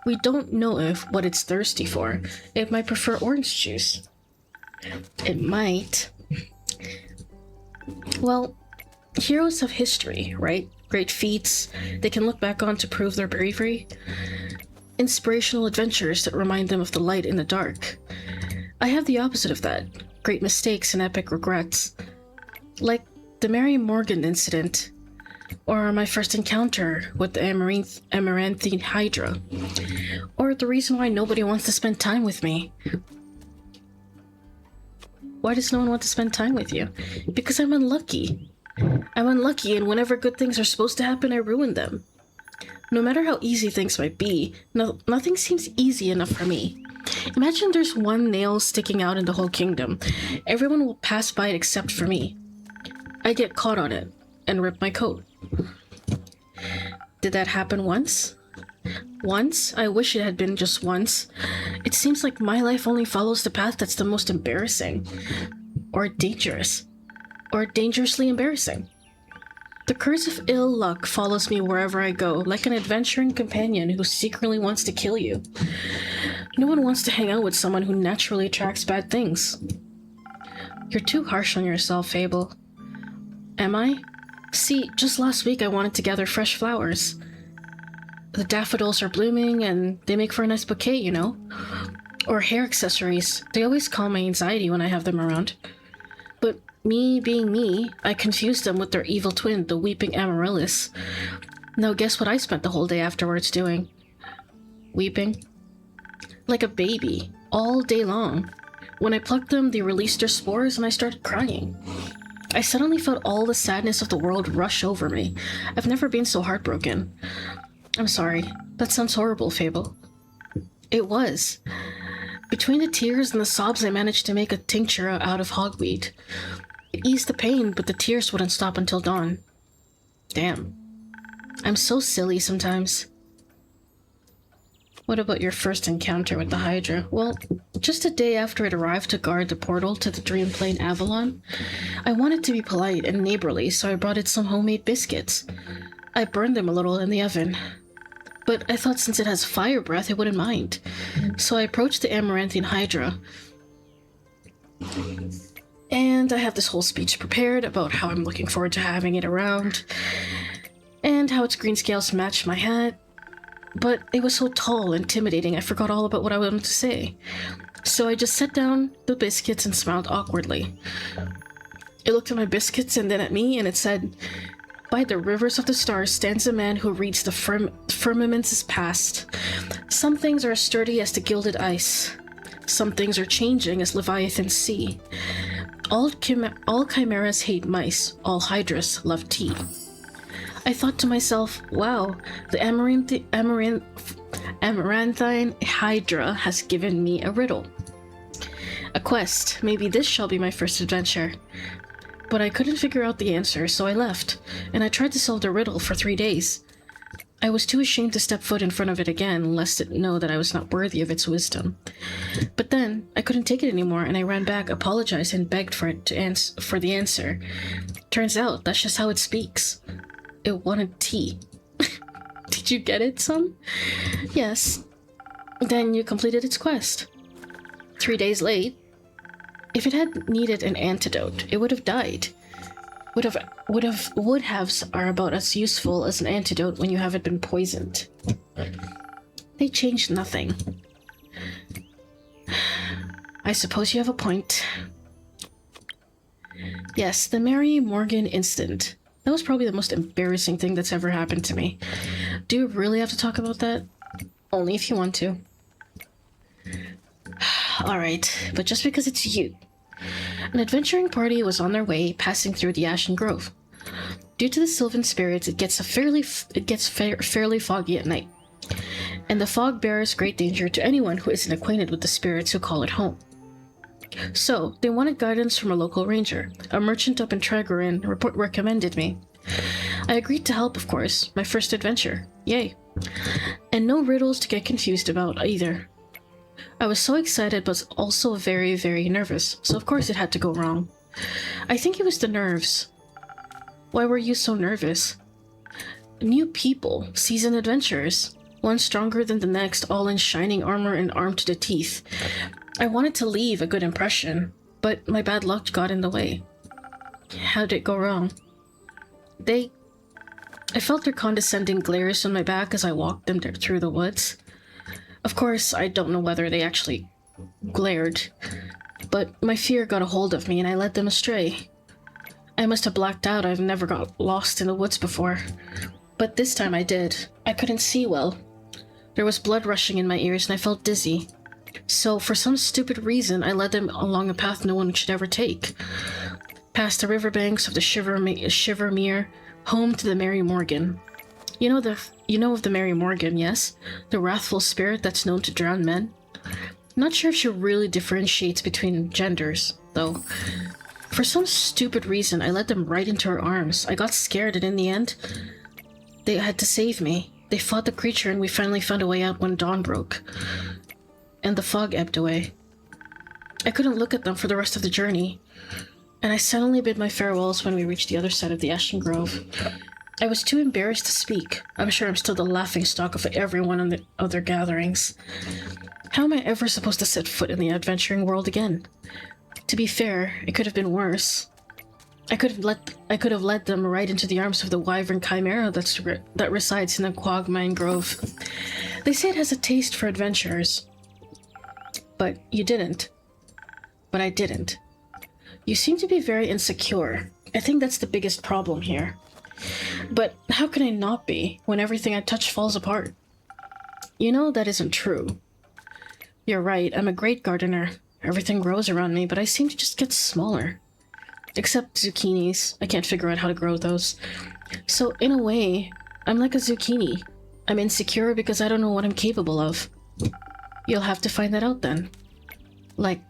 We don't know what it's thirsty for. It might prefer orange juice. It might. Well, heroes have history, right? Great feats they can look back on to prove their bravery. Inspirational adventures that remind them of the light in the dark. I have the opposite of that. Great mistakes and epic regrets. Like the Mary Morgan incident, or my first encounter with the Amaranthine Hydra, or the reason why nobody wants to spend time with me. Why does no one want to spend time with you? Because I'm unlucky. I'm unlucky, and whenever good things are supposed to happen, I ruin them. No matter how easy things might be, nothing seems easy enough for me. Imagine there's one nail sticking out in the whole kingdom. Everyone will pass by it except for me. I get caught on it and rip my coat. Did that happen once? Once? I wish it had been just once. It seems like my life only follows the path that's the most embarrassing. Or dangerous. Or dangerously embarrassing. The curse of ill luck follows me wherever I go, like an adventuring companion who secretly wants to kill you. No one wants to hang out with someone who naturally attracts bad things. You're too harsh on yourself, Fable. Am I? See, just last week I wanted to gather fresh flowers. The daffodils are blooming and they make for a nice bouquet, you know? Or hair accessories. They always calm my anxiety when I have them around. But me being me, I confused them with their evil twin, the weeping amaryllis. Now guess what I spent the whole day afterwards doing? Weeping. Like a baby, all day long. When I plucked them, they released their spores and I started crying. I suddenly felt all the sadness of the world rush over me. I've never been so heartbroken. I'm sorry. That sounds horrible, Fable. It was. Between the tears and the sobs, I managed to make a tincture out of hogweed. It eased the pain, but the tears wouldn't stop until dawn. Damn. I'm so silly sometimes. What about your first encounter with the Hydra? Well, just a day after it arrived to guard the portal to the Dream Plane Avalon, I wanted to be polite and neighborly, so I brought it some homemade biscuits. I burned them a little in the oven. But I thought since it has fire breath, it wouldn't mind. So I approached the Amaranthine Hydra. And I have this whole speech prepared about how I'm looking forward to having it around, and how its green scales match my hat. But it was so tall and intimidating, I forgot all about what I wanted to say. So I just set down the biscuits and smiled awkwardly. It looked at my biscuits and then at me, and it said, "By the rivers of the stars stands a man who reads the firmament's past. Some things are as sturdy as the gilded ice. Some things are changing as Leviathan's sea. All chimeras hate mice, all hydras love tea." I thought to myself, wow, the Amaranthine Hydra has given me a riddle. A quest, maybe this shall be my first adventure. But I couldn't figure out the answer, so I left, and I tried to solve the riddle for 3 days. I was too ashamed to step foot in front of it again, lest it know that I was not worthy of its wisdom. But then, I couldn't take it anymore, and I ran back, apologized, and begged for it for the answer. Turns out, that's just how it speaks. It wanted tea. Did you get it, son? Yes. Then you completed its quest. 3 days late. If it had needed an antidote, it would have died. Would-haves are about as useful as an antidote when you haven't been poisoned. They changed nothing. I suppose you have a point. Yes, the Mary Morgan incident. That was probably the most embarrassing thing that's ever happened to me. Do you really have to talk about that? Only if you want to. Alright, but just because it's you. An adventuring party was on their way, passing through the Ashen Grove. Due to the Sylvan spirits, it gets fairly foggy at night. And the fog bears great danger to anyone who isn't acquainted with the spirits who call it home. So, they wanted guidance from a local ranger. A merchant up in Tregorin recommended me. I agreed to help, of course. My first adventure. Yay. And no riddles to get confused about, either. I was so excited but also very, very nervous, so of course it had to go wrong. I think it was the nerves. Why were you so nervous? New people, seasoned adventurers, one stronger than the next, all in shining armor and armed to the teeth. I wanted to leave a good impression, but my bad luck got in the way. How did it go wrong? I felt their condescending glares on my back as I walked them through the woods. Of course, I don't know whether they actually glared, but my fear got a hold of me and I led them astray. I must have blacked out. I've never got lost in the woods before. But this time I did. I couldn't see well. There was blood rushing in my ears and I felt dizzy. So, for some stupid reason, I led them along a path no one should ever take. Past the riverbanks of the Shivermere, home to the Mary Morgan. You know of the Mary Morgan, yes? The wrathful spirit that's known to drown men? Not sure if she really differentiates between genders, though. For some stupid reason, I led them right into her arms. I got scared and in the end, they had to save me. They fought the creature and we finally found a way out when dawn broke. And the fog ebbed away. I couldn't look at them for the rest of the journey. And I suddenly bid my farewells when we reached the other side of the Ashen Grove. I was too embarrassed to speak. I'm sure I'm still the laughingstock of everyone in the other gatherings. How am I ever supposed to set foot in the adventuring world again? To be fair, it could have been worse. I could have led them right into the arms of the wyvern chimera that resides in the Quagmine Grove. They say it has a taste for adventurers. But you didn't. But I didn't. You seem to be very insecure. I think that's the biggest problem here. But how can I not be when everything I touch falls apart? You know that isn't true. You're right, I'm a great gardener. Everything grows around me, but I seem to just get smaller. Except zucchinis. I can't figure out how to grow those. So, in a way, I'm like a zucchini. I'm insecure because I don't know what I'm capable of. You'll have to find that out then. Like,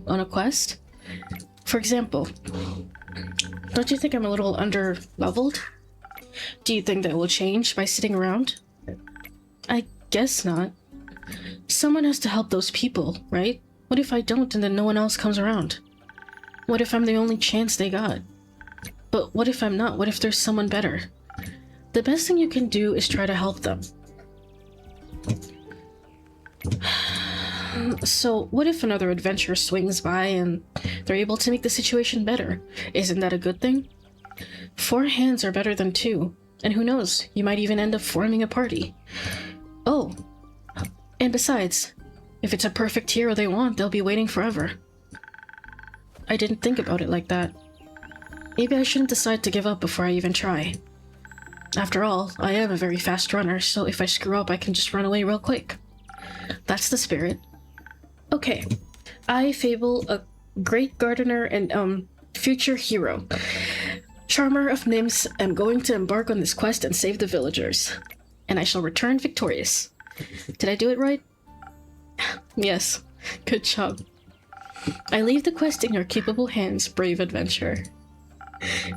on a quest? For example, don't you think I'm a little under-leveled? Do you think that will change by sitting around? I guess not. Someone has to help those people, right? What if I don't and then no one else comes around? What if I'm the only chance they got? But what if I'm not? What if there's someone better? The best thing you can do is try to help them. So, what if another adventurer swings by and they're able to make the situation better? Isn't that a good thing? 4 hands are better than 2. And who knows, you might even end up forming a party. Oh, and besides, if it's a perfect hero they want, they'll be waiting forever. I didn't think about it like that. Maybe I shouldn't decide to give up before I even try. After all, I am a very fast runner, so if I screw up, I can just run away real quick. That's the spirit. Okay, I, Fable, a great gardener and, future hero. Charmer of nymphs, am going to embark on this quest and save the villagers. And I shall return victorious. Did I do it right? Yes, good job. I leave the quest in your capable hands, brave adventurer.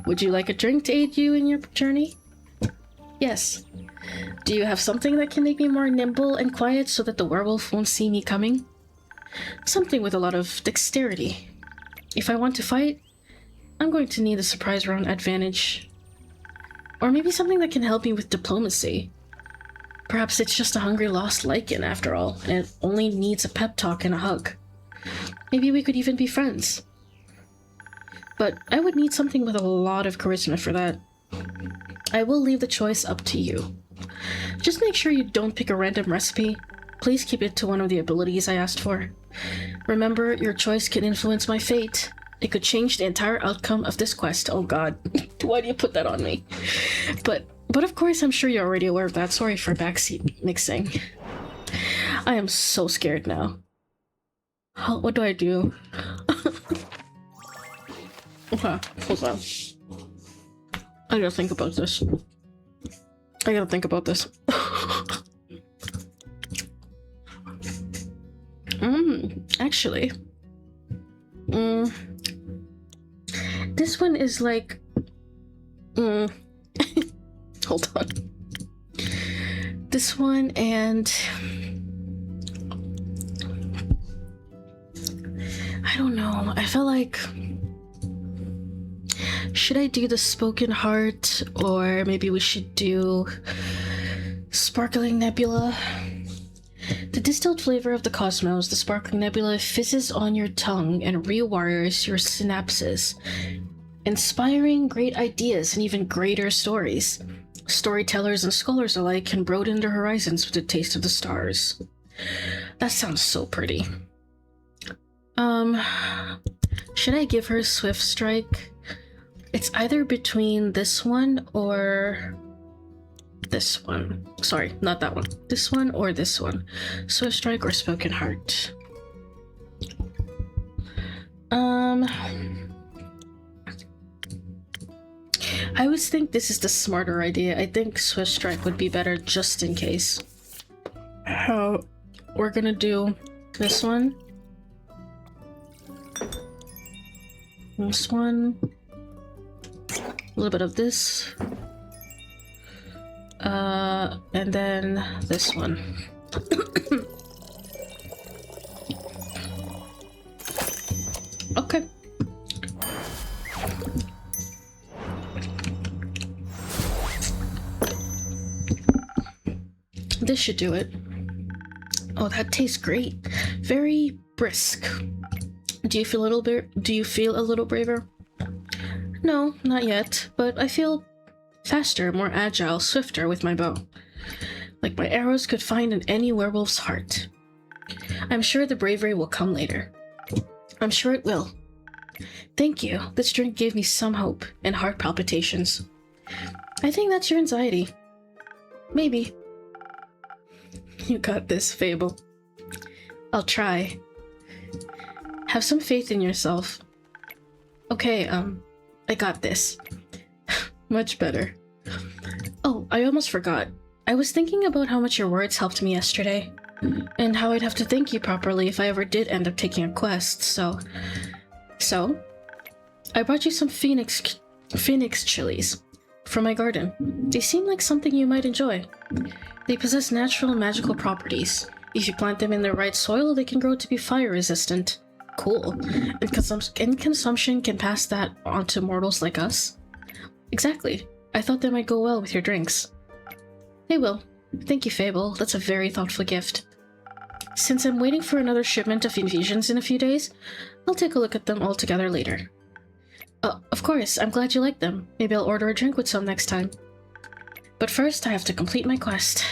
Would you like a drink to aid you in your journey? Yes. Do you have something that can make me more nimble and quiet so that the werewolf won't see me coming? Something with a lot of dexterity. If I want to fight, I'm going to need a surprise round advantage. Or maybe something that can help me with diplomacy. Perhaps it's just a hungry lost lichen after all, and it only needs a pep talk and a hug. Maybe we could even be friends. But I would need something with a lot of charisma for that. I will leave the choice up to you. Just make sure you don't pick a random recipe. Please keep it to one of the abilities I asked for. Remember, your choice can influence my fate. It could change the entire outcome of this quest. Oh god, why do you put that on me? But of course, I'm sure you're already aware of that. Sorry for backseat mixing. I am so scared now. What do I do? Okay, hold on. I gotta think about this. Actually. This one is like... Hold on. This one and... I don't know. I feel like... Should I do the Spoken Heart, or maybe we should do Sparkling Nebula? The distilled flavor of the cosmos, the Sparkling Nebula fizzes on your tongue and rewires your synapses, inspiring great ideas and even greater stories. Storytellers and scholars alike can broaden their horizons with a taste of the stars. That sounds so pretty. Should I give her Swift Strike? It's either between this one or this one. Sorry, not that one. This one or this one. Swift Strike or Spoken Heart. I always think this is the smarter idea. I think Swift Strike would be better just in case. We're gonna do this one. This one. A little bit of this. And then this one. Okay. This should do it. Oh, that tastes great. Very brisk. Do you feel a little braver? No, not yet, but I feel faster, more agile, swifter with my bow. Like my arrows could find in any werewolf's heart. I'm sure the bravery will come later. I'm sure it will. Thank you. This drink gave me some hope and heart palpitations. I think that's your anxiety. Maybe. You got this, Fable. I'll try. Have some faith in yourself. Okay, I got this. Much better. Oh, I almost forgot. I was thinking about how much your words helped me yesterday, and how I'd have to thank you properly if I ever did end up taking a quest, so... I brought you some phoenix chilies from my garden. They seem like something you might enjoy. They possess natural and magical properties. If you plant them in the right soil, they can grow to be fire resistant. Cool. And consumption can pass that on to mortals like us? Exactly. I thought they might go well with your drinks. They will. Thank you, Fable. That's a very thoughtful gift. Since I'm waiting for another shipment of infusions in a few days, I'll take a look at them all together later. Of course, I'm glad you like them. Maybe I'll order a drink with some next time. But first, I have to complete my quest.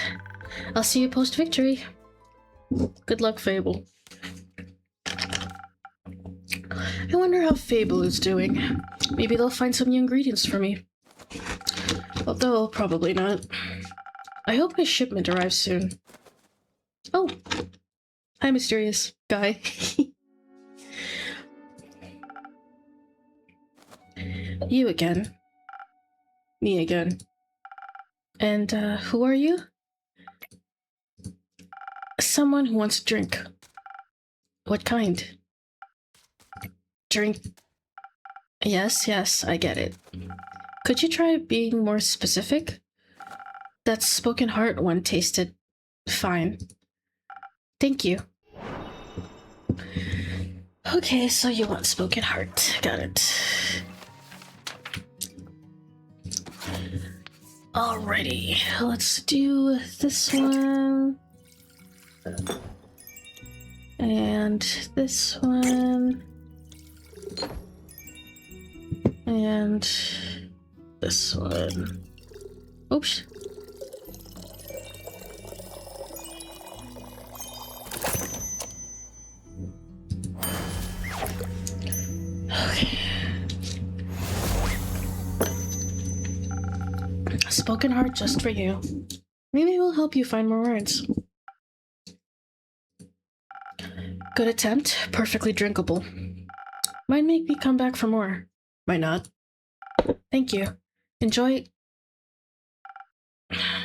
I'll see you post-victory. Good luck, Fable. I wonder how Fable is doing. Maybe they'll find some new ingredients for me. Although, probably not. I hope my shipment arrives soon. Oh! Hi, mysterious guy. You again. Me again. And, who are you? Someone who wants a drink. What kind? Drink. Yes, I get it. Could you try being more specific? That Spoken Heart one tasted fine. Thank you. Okay, so you want Spoken Heart. Got it. Alrighty, let's do this one. And this one. And this one. Oops. Okay. Spoken Heart just for you. Maybe it will help you find more words. Good attempt. Perfectly drinkable. Might make me come back for more. Might not. Thank you. Enjoy.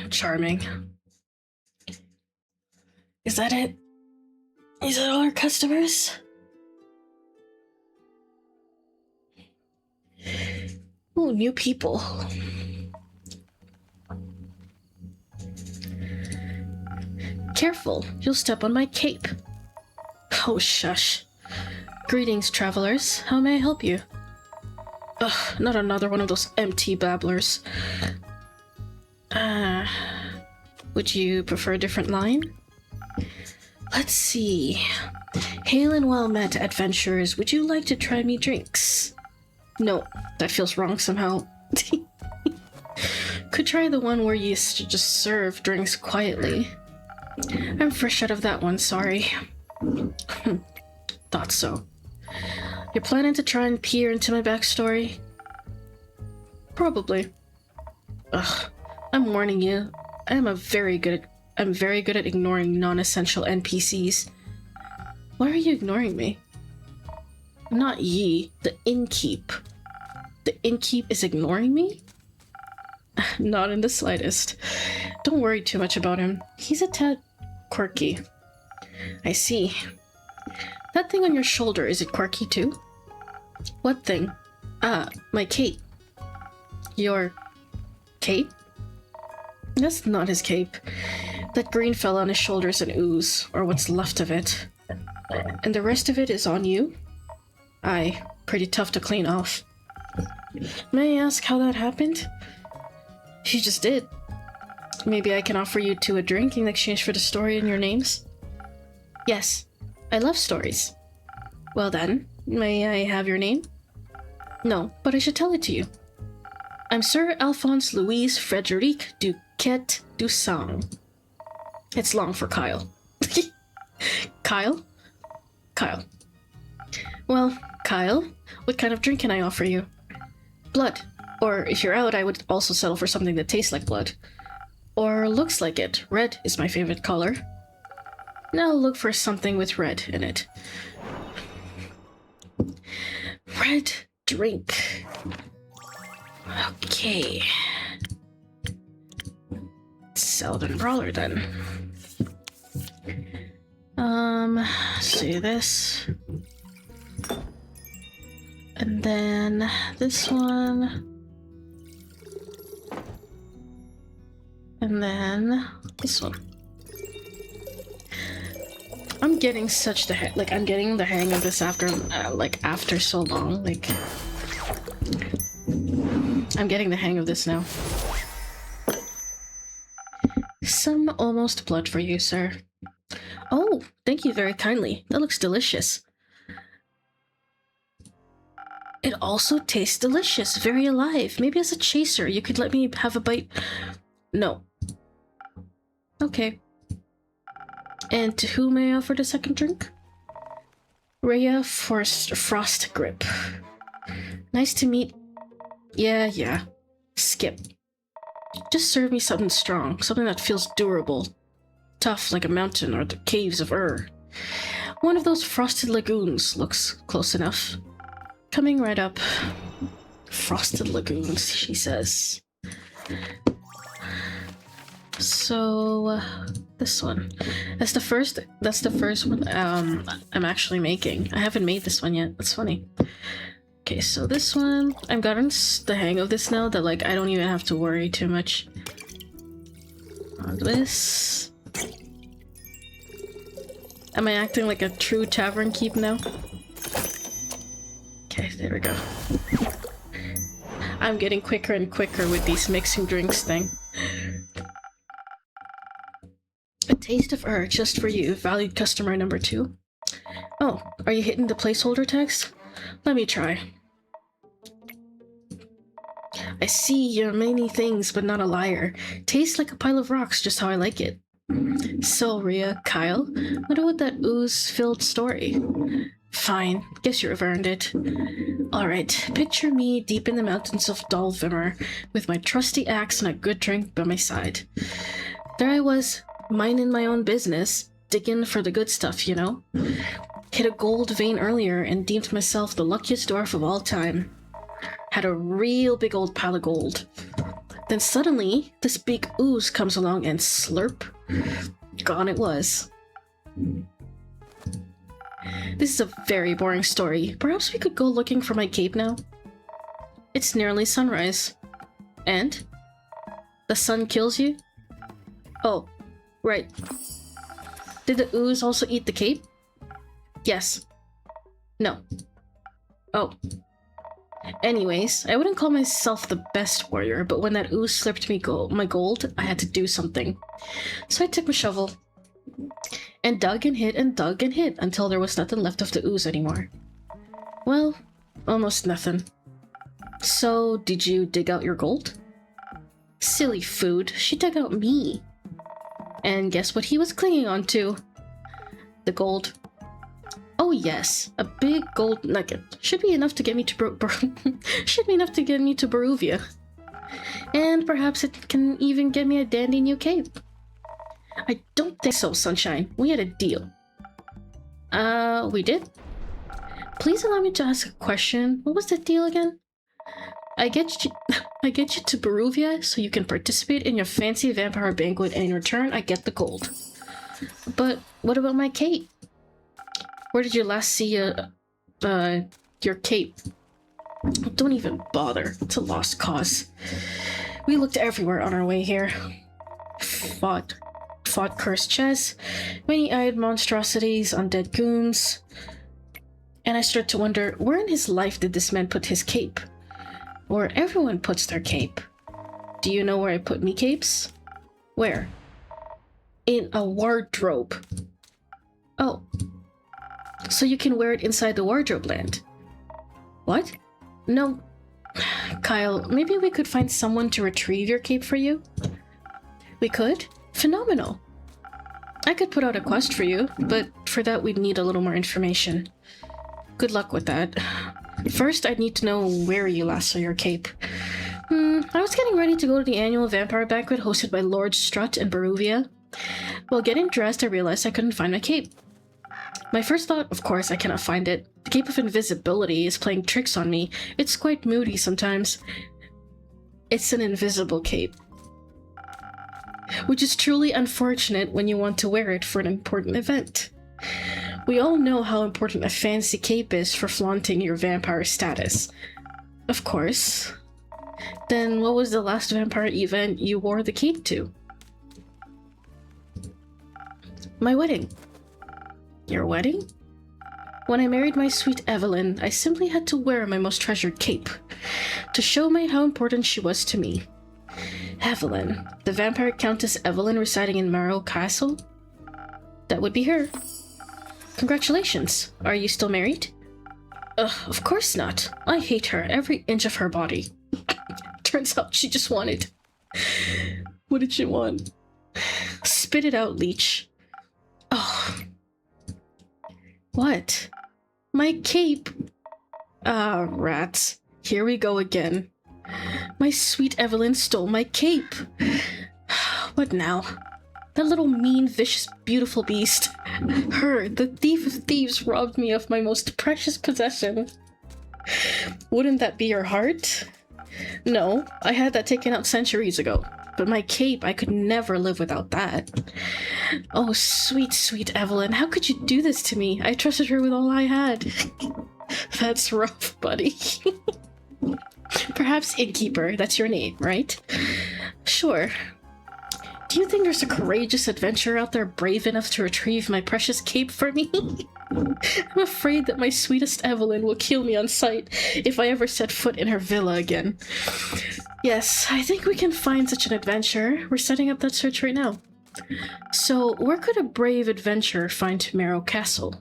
Charming. Is that it? Is that all our customers? Ooh, new people. Careful, you'll step on my cape. Oh, shush. Greetings, travelers. How may I help you? Ugh, not another one of those empty babblers. Would you prefer a different line? Let's see. Hail and well met, adventurers. Would you like to try me drinks? No, that feels wrong somehow. Could try the one where you used to just serve drinks quietly. I'm fresh out of that one, sorry. Thought so. You're planning to try and peer into my backstory? Probably. Ugh, I'm warning you. I'm very good at ignoring non-essential NPCs. Why are you ignoring me? Not ye, the innkeep. The innkeep is ignoring me? Not in the slightest. Don't worry too much about him. He's a tad quirky. I see. That thing on your shoulder, is it quirky too? What thing? Ah, my cape. Your cape? That's not his cape. That green fell on his shoulders and ooze, or what's left of it. And the rest of it is on you? Aye, pretty tough to clean off. May I ask how that happened? She just did. Maybe I can offer you two a drink in exchange for the story and your names? Yes, I love stories. Well then, may I have your name? No, but I should tell it to you. I'm Sir Alphonse Louise Frederic Duquette Dusang. It's long for Kyle. Kyle? Kyle. Well, Kyle, what kind of drink can I offer you? Blood. Or if you're out, I would also settle for something that tastes like blood. Or looks like it. Red is my favorite color. Now look for something with red in it. Red drink. Okay. Selden Brawler then. See this. And then this one. And then this one. I'm getting such the I'm getting the hang of this after after so long. Like I'm getting the hang of this now. Some almost blood for you, sir. Oh, thank you very kindly. That looks delicious. It also tastes delicious, very alive. Maybe as a chaser, you could let me have a bite. No. Okay. And to whom may I offer the second drink? Rhea Frost Grip. Nice to meet. Yeah. Skip. Just serve me something strong, something that feels durable. Tough like a mountain or the caves of Ur. One of those frosted lagoons looks close enough. Coming right up. Frosted lagoons, she says. So, this one. That's the first one I'm actually making. I haven't made this one yet. That's funny. Okay, so this one, I've gotten the hang of this now that like I don't even have to worry too much. On this. Am I acting like a true tavern keep now? Okay, there we go. I'm getting quicker and quicker with these mixing drinks thing. A taste of Ur just for you, valued customer number 2. Oh, are you hitting the placeholder text? Let me try. I see you're many things, but not a liar. Tastes like a pile of rocks, just how I like it. So, Rhea, Kyle, what about that ooze-filled story? Fine, guess you've earned it. Alright, picture me deep in the mountains of Dalvimmer, with my trusty axe and a good drink by my side. There I was, minding my own business, digging for the good stuff, you know? Hit a gold vein earlier and deemed myself the luckiest dwarf of all time. Had a real big old pile of gold. Then suddenly, this big ooze comes along and slurp, gone it was. This is a very boring story. Perhaps we could go looking for my cape now? It's nearly sunrise. And? The sun kills you? Oh, right. Did the ooze also eat the cape? Yes. No. Oh. Anyways, I wouldn't call myself the best warrior, but when that ooze slipped me my gold, I had to do something. So I took my shovel and dug and hit until there was nothing left of the ooze anymore. Well, almost nothing. So, did you dig out your gold? Silly food, she dug out me. And guess what he was clinging on to? The gold. Oh yes, a big gold nugget. Should be enough to get me to Baruvia. And perhaps it can even get me a dandy new cape. I don't think so, Sunshine. We had a deal. We did? Please allow me to ask a question. What was the deal again? I get you to Baruvia so you can participate in your fancy vampire banquet, and in return I get the gold. But what about my cape? Where did you last see your cape? Don't even bother. It's a lost cause. We looked everywhere on our way here. Fought cursed chests, many-eyed monstrosities, undead goons. And I started to wonder, where in his life did this man put his cape? Where everyone puts their cape. Do you know where I put me capes? Where? In a wardrobe. Oh. So you can wear it inside the wardrobe land. What? No. Kyle, maybe we could find someone to retrieve your cape for you? We could? Phenomenal. I could put out a quest for you, but for that we'd need a little more information. Good luck with that. First, I'd need to know where you last saw your cape. I was getting ready to go to the annual vampire banquet hosted by Lord Strut and Baruvia. While getting dressed, I realized I couldn't find my cape. My first thought, of course, I cannot find it. The Cape of Invisibility is playing tricks on me. It's quite moody sometimes. It's an invisible cape. Which is truly unfortunate when you want to wear it for an important event. We all know how important a fancy cape is for flaunting your vampire status. Of course. Then what was the last vampire event you wore the cape to? My wedding. Your wedding? When I married my sweet Evelyn, I simply had to wear my most treasured cape to show how important she was to me. Evelyn, the vampire Countess Evelyn residing in Marrow Castle? That would be her. Congratulations. Are you still married? Of course not. I hate her, every inch of her body. Turns out she just wanted... What did she want? Spit it out, leech. Oh. What? My cape. Ah, rats. Here we go again. My sweet Evelyn stole my cape. What now? That little mean, vicious, beautiful beast. Her, the thief of thieves, robbed me of my most precious possession. Wouldn't that be her heart? No, I had that taken out centuries ago. But my cape, I could never live without that. Oh, sweet, sweet Evelyn, how could you do this to me? I trusted her with all I had. That's rough, buddy. Perhaps Innkeeper, that's your name, right? Sure. Do you think there's a courageous adventurer out there brave enough to retrieve my precious cape for me? I'm afraid that my sweetest Evelyn will kill me on sight if I ever set foot in her villa again. Yes, I think we can find such an adventurer. We're setting up that search right now. So, where could a brave adventurer find Marrow Castle?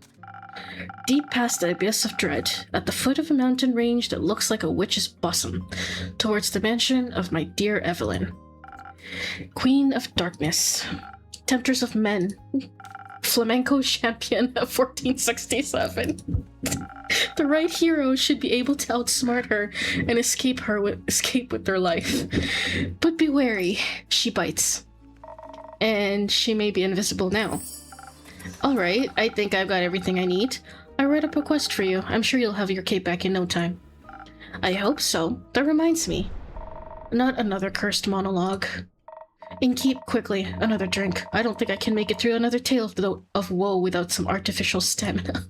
Deep past the abyss of dread, at the foot of a mountain range that looks like a witch's bosom, towards the mansion of my dear Evelyn. Queen of Darkness, Temptress of Men, Flamenco Champion of 1467. The right hero should be able to outsmart her and escape with their life. But be wary, she bites. And she may be invisible now. Alright, I think I've got everything I need. I wrote up a quest for you. I'm sure you'll have your cape back in no time. I hope so. That reminds me. Not another cursed monologue. And keep quickly, another drink. I don't think I can make it through another tale of woe without some artificial stamina.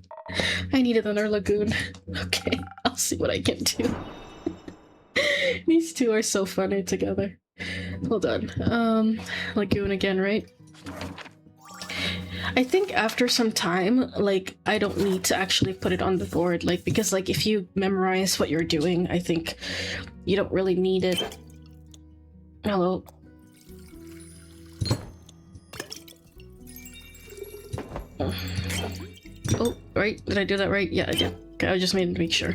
I need another lagoon. Okay, I'll see what I can do. These two are so funny together. Hold on. Lagoon again, right? I think after some time, like, I don't need to actually put it on the board, like, because, like, if you memorize what you're doing, I think you don't really need it. Hello. Oh, right? Did I do that right? Yeah, I did. Okay, I just made to make sure.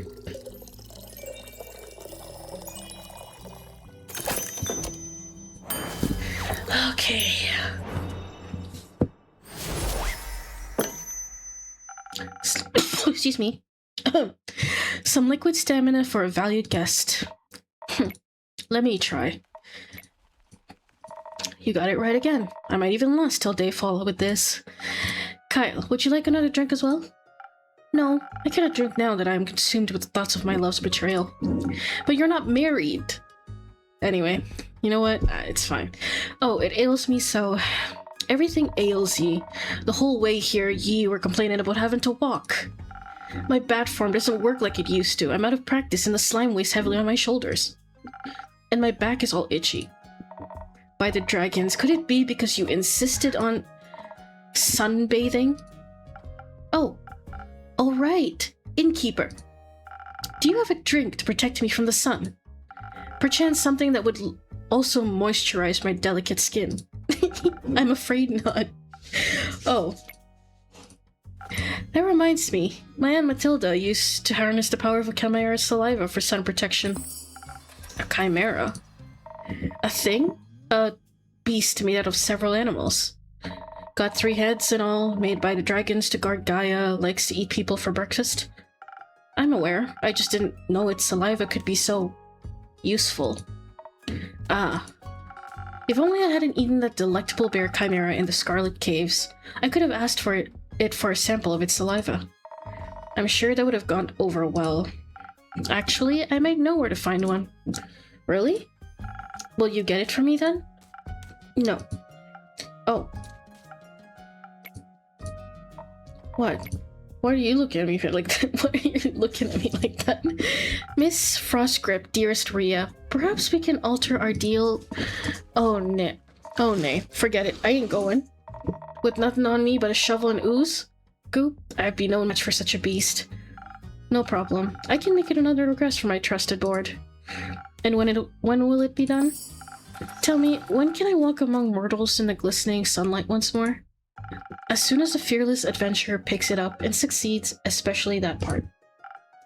Okay. Excuse me. Some liquid stamina for a valued guest. Let me try. You got it right again. I might even last till dayfall with this. Kyle, would you like another drink as well? No, I cannot drink now that I am consumed with thoughts of my love's betrayal. But you're not married. Anyway, you know what? It's fine. Oh, it ails me so. Everything ails ye. The whole way here, ye were complaining about having to walk. My bat form doesn't work like it used to. I'm out of practice and the slime weighs heavily on my shoulders. And my back is all itchy. By the dragons, could it be because you insisted on sunbathing? Oh, all right. Innkeeper, do you have a drink to protect me from the sun? Perchance something that would also moisturize my delicate skin. I'm afraid not. Oh. That reminds me. My Aunt Matilda used to harness the power of a chimera's saliva for sun protection. A chimera? A thing? A beast made out of several animals. Got 3 heads and all, made by the dragons to guard Gaia, likes to eat people for breakfast. I'm aware, I just didn't know its saliva could be so useful. Ah. If only I hadn't eaten that delectable bear chimera in the Scarlet Caves, I could have asked for it for a sample of its saliva. I'm sure that would have gone over well. Actually, I might know where to find one. Really? Will you get it for me then? No. Oh. What? Why are you looking at me like that? Why are you looking at me like that? Miss Frostgrip, dearest Rhea, perhaps we can alter our deal. Oh, nay. Oh, nay. Forget it. I ain't going. With nothing on me but a shovel and ooze? Goop, I'd be no match for such a beast. No problem. I can make it another request for my trusted board. And when will it be done? Tell me, when can I walk among mortals in the glistening sunlight once more? As soon as a fearless adventurer picks it up and succeeds, especially that part.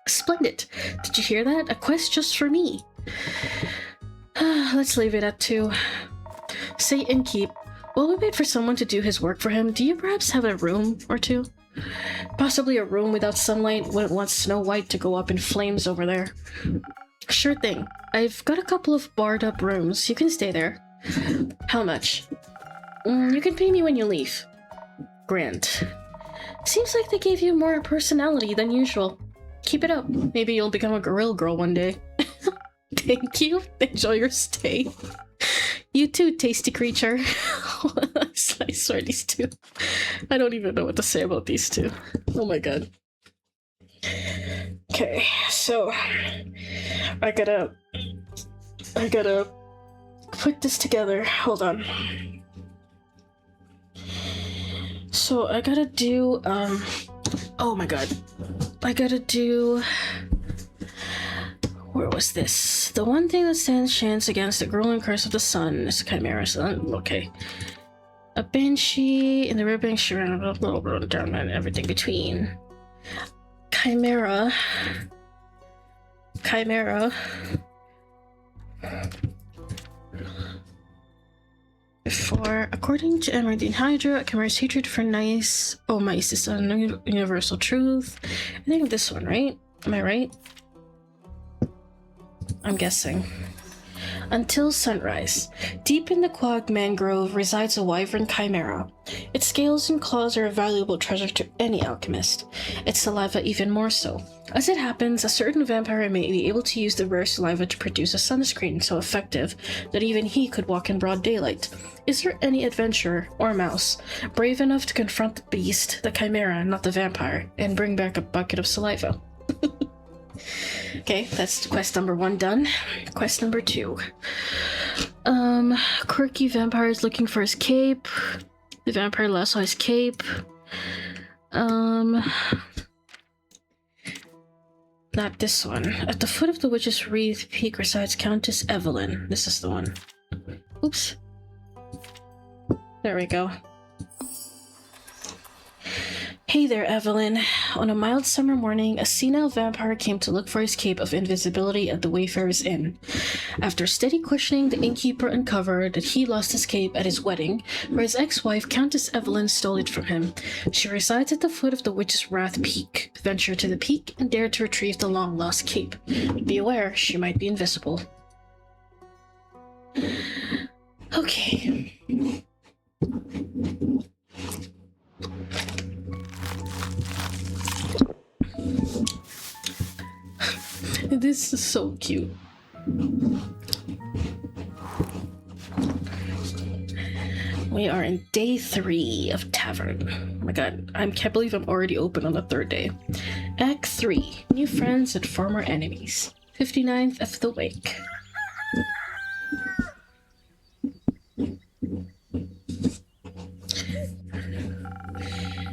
Splendid! Did you hear that? A quest just for me! Let's leave it at 2. Say Innkeep, while we wait for someone to do his work for him, do you perhaps have a room or 2? Possibly a room without sunlight. Wouldn't want Snow White to go up in flames over there. Sure thing. I've got a couple of barred up rooms. You can stay there. How much? You can pay me when you leave. Grand. Seems like they gave you more personality than usual. Keep it up. Maybe you'll become a gorilla girl one day. Thank you. Enjoy your stay. You too, tasty creature. I swear these two. I don't even know what to say about these two. Oh my god. Okay, so I gotta put this together. Hold on. So I gotta do oh my god. I gotta do, where was this? The one thing that stands chance against the grueling curse of the sun is a chimera sun. Okay. A banshee in the ribbon, sure, and a little down and everything between. Chimera. For, according to Emeraldine Hydra, a chimera's hatred for mice is a universal truth. I think this one, right? Am I right? I'm guessing. Until sunrise. Deep in the Quag Mangrove resides a wyvern chimera. Its scales and claws are a valuable treasure to any alchemist. Its saliva even more so. As it happens, a certain vampire may be able to use the rare saliva to produce a sunscreen so effective that even he could walk in broad daylight. Is there any adventurer, or mouse, brave enough to confront the beast, the chimera, not the vampire, and bring back a bucket of saliva? Okay, that's quest number 1 done. Quest number 2. Quirky vampire is looking for his cape. The vampire last saw his cape. Not this one. At the foot of the Witch's Wreath Peak resides Countess Evelyn. This is the one. Oops. There we go. Hey there, Evelyn. On a mild summer morning, a senile vampire came to look for his cape of invisibility at the Wayfarer's Inn. After steady questioning, the innkeeper uncovered that he lost his cape at his wedding, where his ex-wife, Countess Evelyn, stole it from him. She resides at the foot of the Witch's Wrath Peak. Venture to the peak and dare to retrieve the long-lost cape. Be aware, she might be invisible. Okay. This is so cute. We are in day 3 of Tavern. Oh my god, I can't believe I'm already open on the 3rd day. Act 3, New Friends and Former Enemies. 59th of the Wake.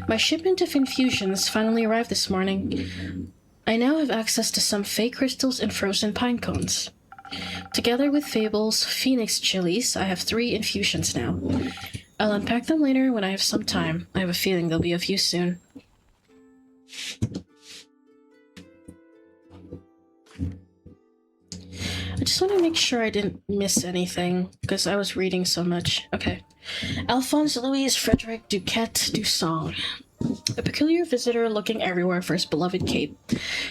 My shipment of infusions finally arrived this morning. I now have access to some fake crystals and frozen pine cones. Together with Fable's Phoenix chilies, I have 3 infusions now. I'll unpack them later when I have some time. I have a feeling there'll be a few soon. I just want to make sure I didn't miss anything, because I was reading so much. Okay. Alphonse Louis Frederick Duquette Dusong. A peculiar visitor looking everywhere for his beloved cape.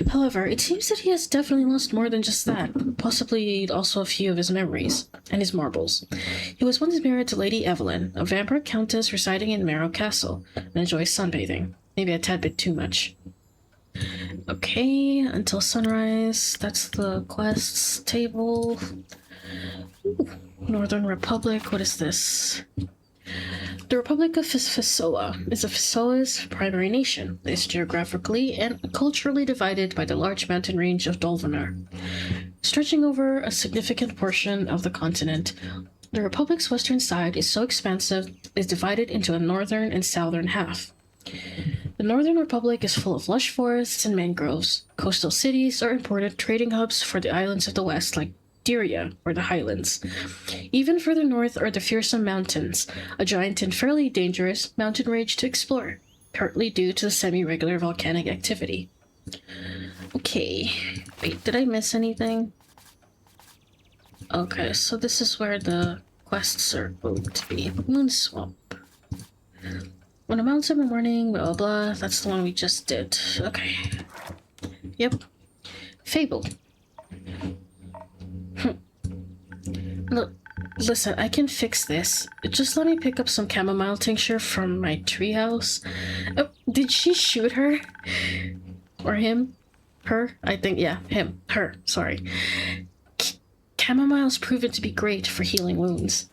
However, it seems that he has definitely lost more than just that, possibly also a few of his memories, and his marbles. He was once married to Lady Evelyn, a vampire countess residing in Marrow Castle, and enjoys sunbathing. Maybe a tad bit too much. Okay, until sunrise. That's the quests table. Ooh, Northern Republic, what is this? The Republic of Fisoa is Fisoa's primary nation. It is geographically and culturally divided by the large mountain range of Dolvenar. Stretching over a significant portion of the continent, the Republic's western side is so expansive it is divided into a northern and southern half. The Northern Republic is full of lush forests and mangroves. Coastal cities are important trading hubs for the islands of the west, like Diria, or the Highlands. Even further north are the Fearsome Mountains, a giant and fairly dangerous mountain range to explore, partly due to the semi-regular volcanic activity. Okay, wait, did I miss anything? Okay, so this is where the quests are going to be. Moon Swamp. On a mild summer morning, blah blah blah, that's the one we just did. Okay. Yep. Fable. Look, listen, I can fix this. Just let me pick up some chamomile tincture from my treehouse. Oh, did she shoot her? Or him? Her? I think, yeah, him. Her, sorry. Chamomile's proven to be great for healing wounds.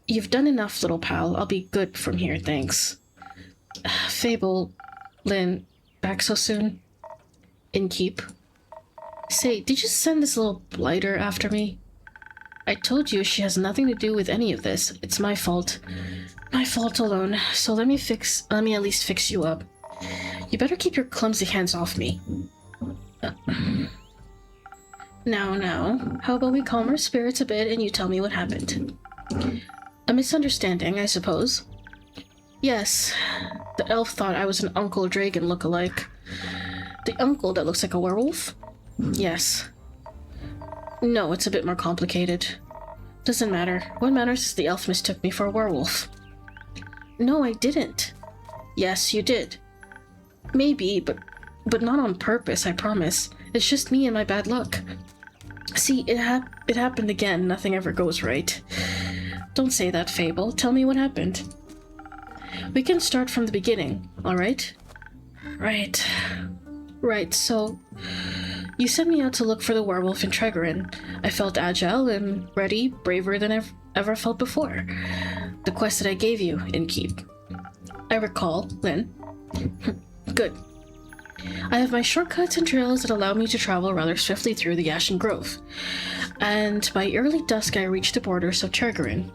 You've done enough, little pal. I'll be good from here, thanks. Fable, Lynn, back so soon? Innkeep. Say, did you send this little blighter after me? I told you she has nothing to do with any of this. It's my fault. My fault alone. So let me at least fix you up. You better keep your clumsy hands off me. Now, how about we calm our spirits a bit and you tell me what happened? A misunderstanding, I suppose. Yes, the elf thought I was an Uncle Dragon look-alike. The uncle that looks like a werewolf? Yes. No, it's a bit more complicated. Doesn't matter. What matters is the elf mistook me for a werewolf. No, I didn't. Yes, you did. Maybe, but not on purpose, I promise. It's just me and my bad luck. See, it happened again. Nothing ever goes right. Don't say that, Fable. Tell me what happened. We can start from the beginning, alright? Right, so... You sent me out to look for the werewolf in Tregorin. I felt agile and ready, braver than I've ever felt before. The quest that I gave you, Innkeep. I recall, Lynn. Good. I have my shortcuts and trails that allow me to travel rather swiftly through the Ashen Grove. And by early dusk I reached the borders of Tregorin.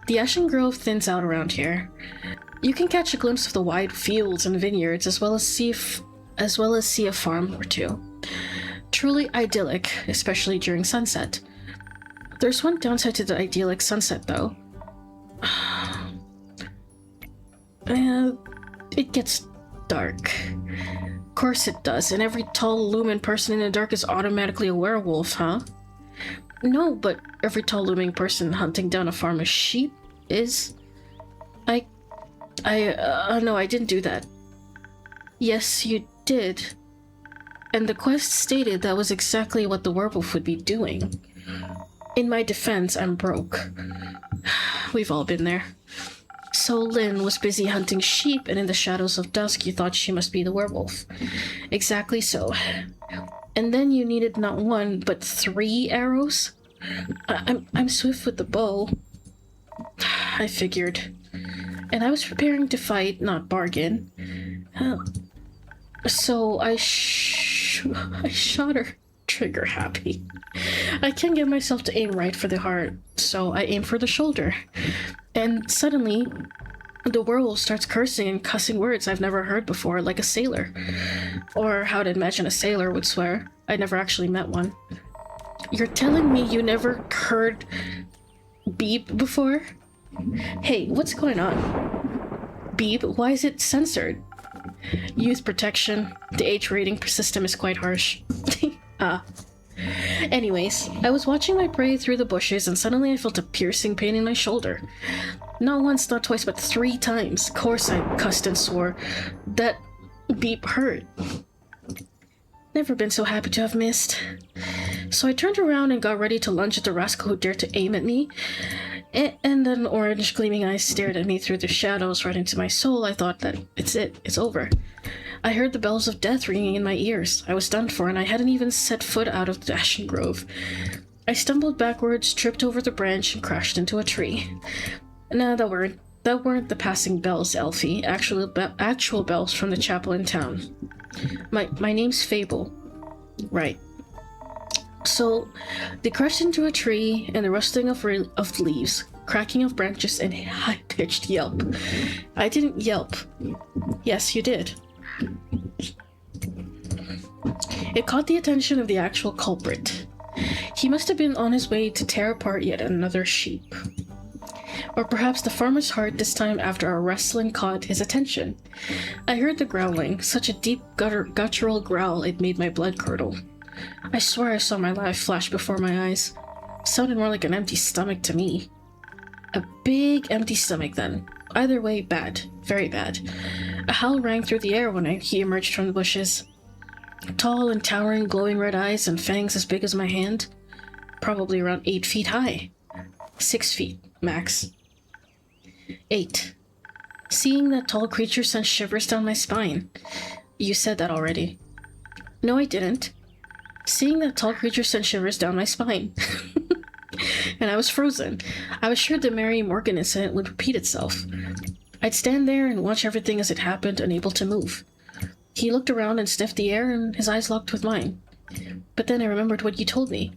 The Ashen Grove thins out around here. You can catch a glimpse of the wide fields and vineyards, as well as see a farm or two. Truly idyllic, especially during sunset. There's one downside to the idyllic sunset, though. It gets dark. Of course it does, and every tall, looming person in the dark is automatically a werewolf, huh? No, but every tall, looming person hunting down a farm of sheep is... No, I didn't do that. Yes, you did. And the quest stated that was exactly what the werewolf would be doing. In my defense, I'm broke. We've all been there. So Lynn was busy hunting sheep, and in the shadows of dusk you thought she must be the werewolf. Exactly so. And then you needed not one, but 3 arrows? I'm swift with the bow. I figured. And I was preparing to fight, not bargain. So I shot her. Trigger happy. I can't get myself to aim right for the heart, so I aim for the shoulder. And suddenly, the werewolf starts cursing and cussing words I've never heard before, like a sailor. Or how to imagine a sailor would swear. I never actually met one. You're telling me you never heard beep before? Hey, what's going on? Beep? Why is it censored? Youth protection. The age rating system is quite harsh. Anyways, I was watching my prey through the bushes and suddenly I felt a piercing pain in my shoulder. Not once, not twice, but 3 times. Of course I cussed and swore. That beep hurt. Never been so happy to have missed. So I turned around and got ready to lunge at the rascal who dared to aim at me. And then orange gleaming eyes stared at me through the shadows right into my soul. I thought that it's over. I heard the bells of death ringing in my ears. I was done for, and I hadn't even set foot out of the Ashen Grove. I stumbled backwards, tripped over the branch, and crashed into a tree. Nah, that weren't the passing bells, Elfie. Actual bells from the chapel in town. My name's Fable. Right. So, they crashed into a tree, and the rustling of leaves, cracking of branches, and a high-pitched yelp. I didn't yelp. Yes, you did. It caught the attention of the actual culprit. He must have been on his way to tear apart yet another sheep. Or perhaps the farmer's heart this time after our wrestling caught his attention. I heard the growling, such a deep guttural growl it made my blood curdle. I swear I saw my life flash before my eyes. Sounded more like an empty stomach to me. A big empty stomach then. Either way, bad. Very bad. A howl rang through the air when he emerged from the bushes. Tall and towering, glowing red eyes and fangs as big as my hand. Probably around 8 feet high. 6 feet, max. 8. Seeing that tall creature sent shivers down my spine. You said that already. No, I didn't. Seeing that tall creature sent shivers down my spine. And I was frozen. I was sure the Mary Morgan incident would repeat itself. I'd stand there and watch everything as it happened, unable to move. He looked around and sniffed the air, and his eyes locked with mine. But then I remembered what you told me.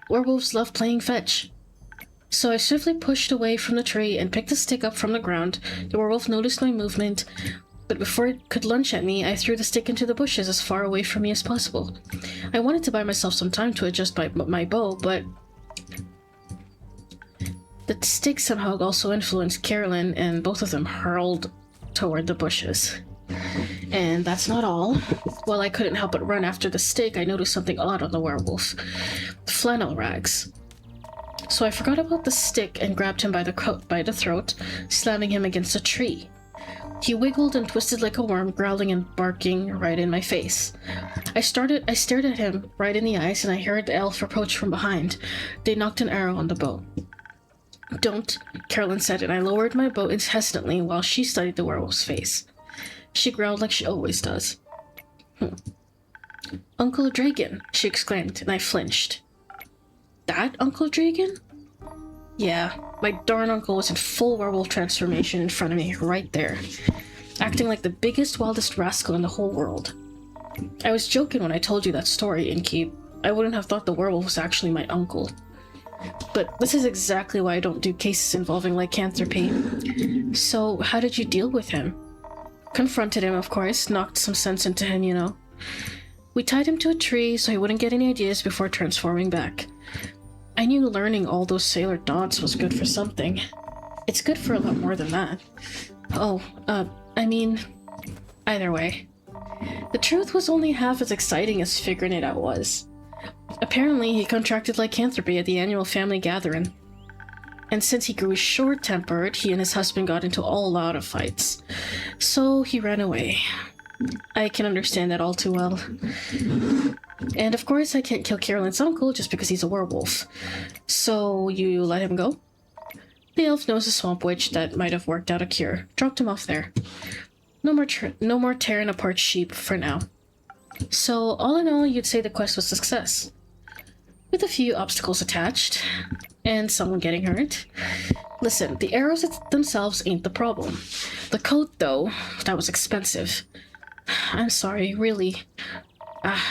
Werewolves love playing fetch. So I swiftly pushed away from the tree and picked the stick up from the ground. The werewolf noticed my movement, but before it could lunge at me, I threw the stick into the bushes as far away from me as possible. I wanted to buy myself some time to adjust my bow, but... the stick somehow also influenced Carolyn, and both of them hurled toward the bushes. And that's not all. While I couldn't help but run after the stick, I noticed something odd on the werewolf. Flannel rags. So I forgot about the stick and grabbed him by the throat, slamming him against a tree. He wiggled and twisted like a worm, growling and barking right in my face. I stared at him right in the eyes, and I heard the elf approach from behind. They knocked an arrow on the bow. Don't, Carolyn said, and I lowered my bow hesitantly while she studied the werewolf's face. She growled like she always does. Uncle Dragon, she exclaimed, and I flinched. That Uncle Dragon? Yeah, my darn uncle was in full werewolf transformation in front of me, right there. Acting like the biggest, wildest rascal in the whole world. I was joking when I told you that story, Innkeep. I wouldn't have thought the werewolf was actually my uncle. But this is exactly why I don't do cases involving lycanthropy. So, how did you deal with him? Confronted him, of course, knocked some sense into him, you know. We tied him to a tree so he wouldn't get any ideas before transforming back. I knew learning all those sailor dance was good for something. It's good for a lot more than that. Oh, I mean, either way. The truth was only half as exciting as figuring it out was. Apparently, he contracted lycanthropy at the annual family gathering. And since he grew short-tempered, he and his husband got into a lot of fights. So he ran away. I can understand that all too well. And of course, I can't kill Carolyn's uncle just because he's a werewolf. So you let him go? The elf knows a swamp witch that might have worked out a cure. Dropped him off there. No more tearing apart sheep for now. So all in all, you'd say the quest was a success. With a few obstacles attached, and someone getting hurt. Listen, the arrows themselves ain't the problem. The coat, though, that was expensive. I'm sorry, really.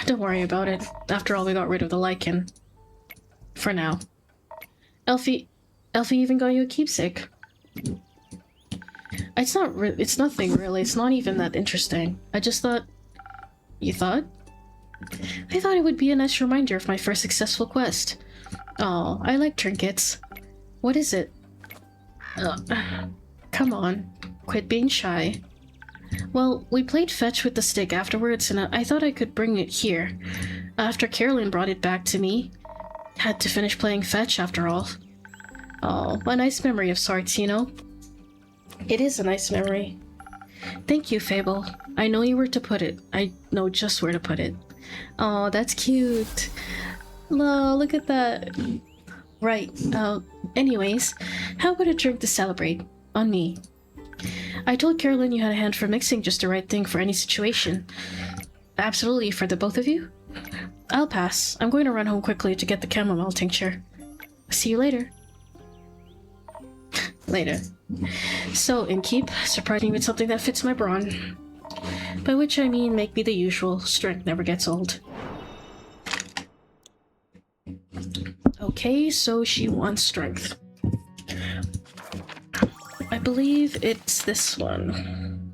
Don't worry about it. After all, we got rid of the lichen. For now. Elfie even got you a keepsake. It's nothing really. It's not even that interesting. I just thought... You thought? I thought it would be a nice reminder of my first successful quest. Oh, I like trinkets. What is it? Come on. Quit being shy. Well, we played fetch with the stick afterwards, and I thought I could bring it here. After Carolyn brought it back to me. Had to finish playing fetch after all. Oh, a nice memory of sorts, you know? It is a nice memory. Thank you, Fable. I know you where to put it. I know just where to put it. Oh, that's cute. Oh, look at that. Right. Anyways, how about a drink to celebrate? On me. I told Carolyn you had a hand for mixing just the right thing for any situation. Absolutely, for the both of you? I'll pass. I'm going to run home quickly to get the chamomile tincture. See you later. Later. So, Innkeep, surprise me with something that fits my brawn. By which I mean make me the usual, strength never gets old. Okay, so she wants strength. I believe it's this one.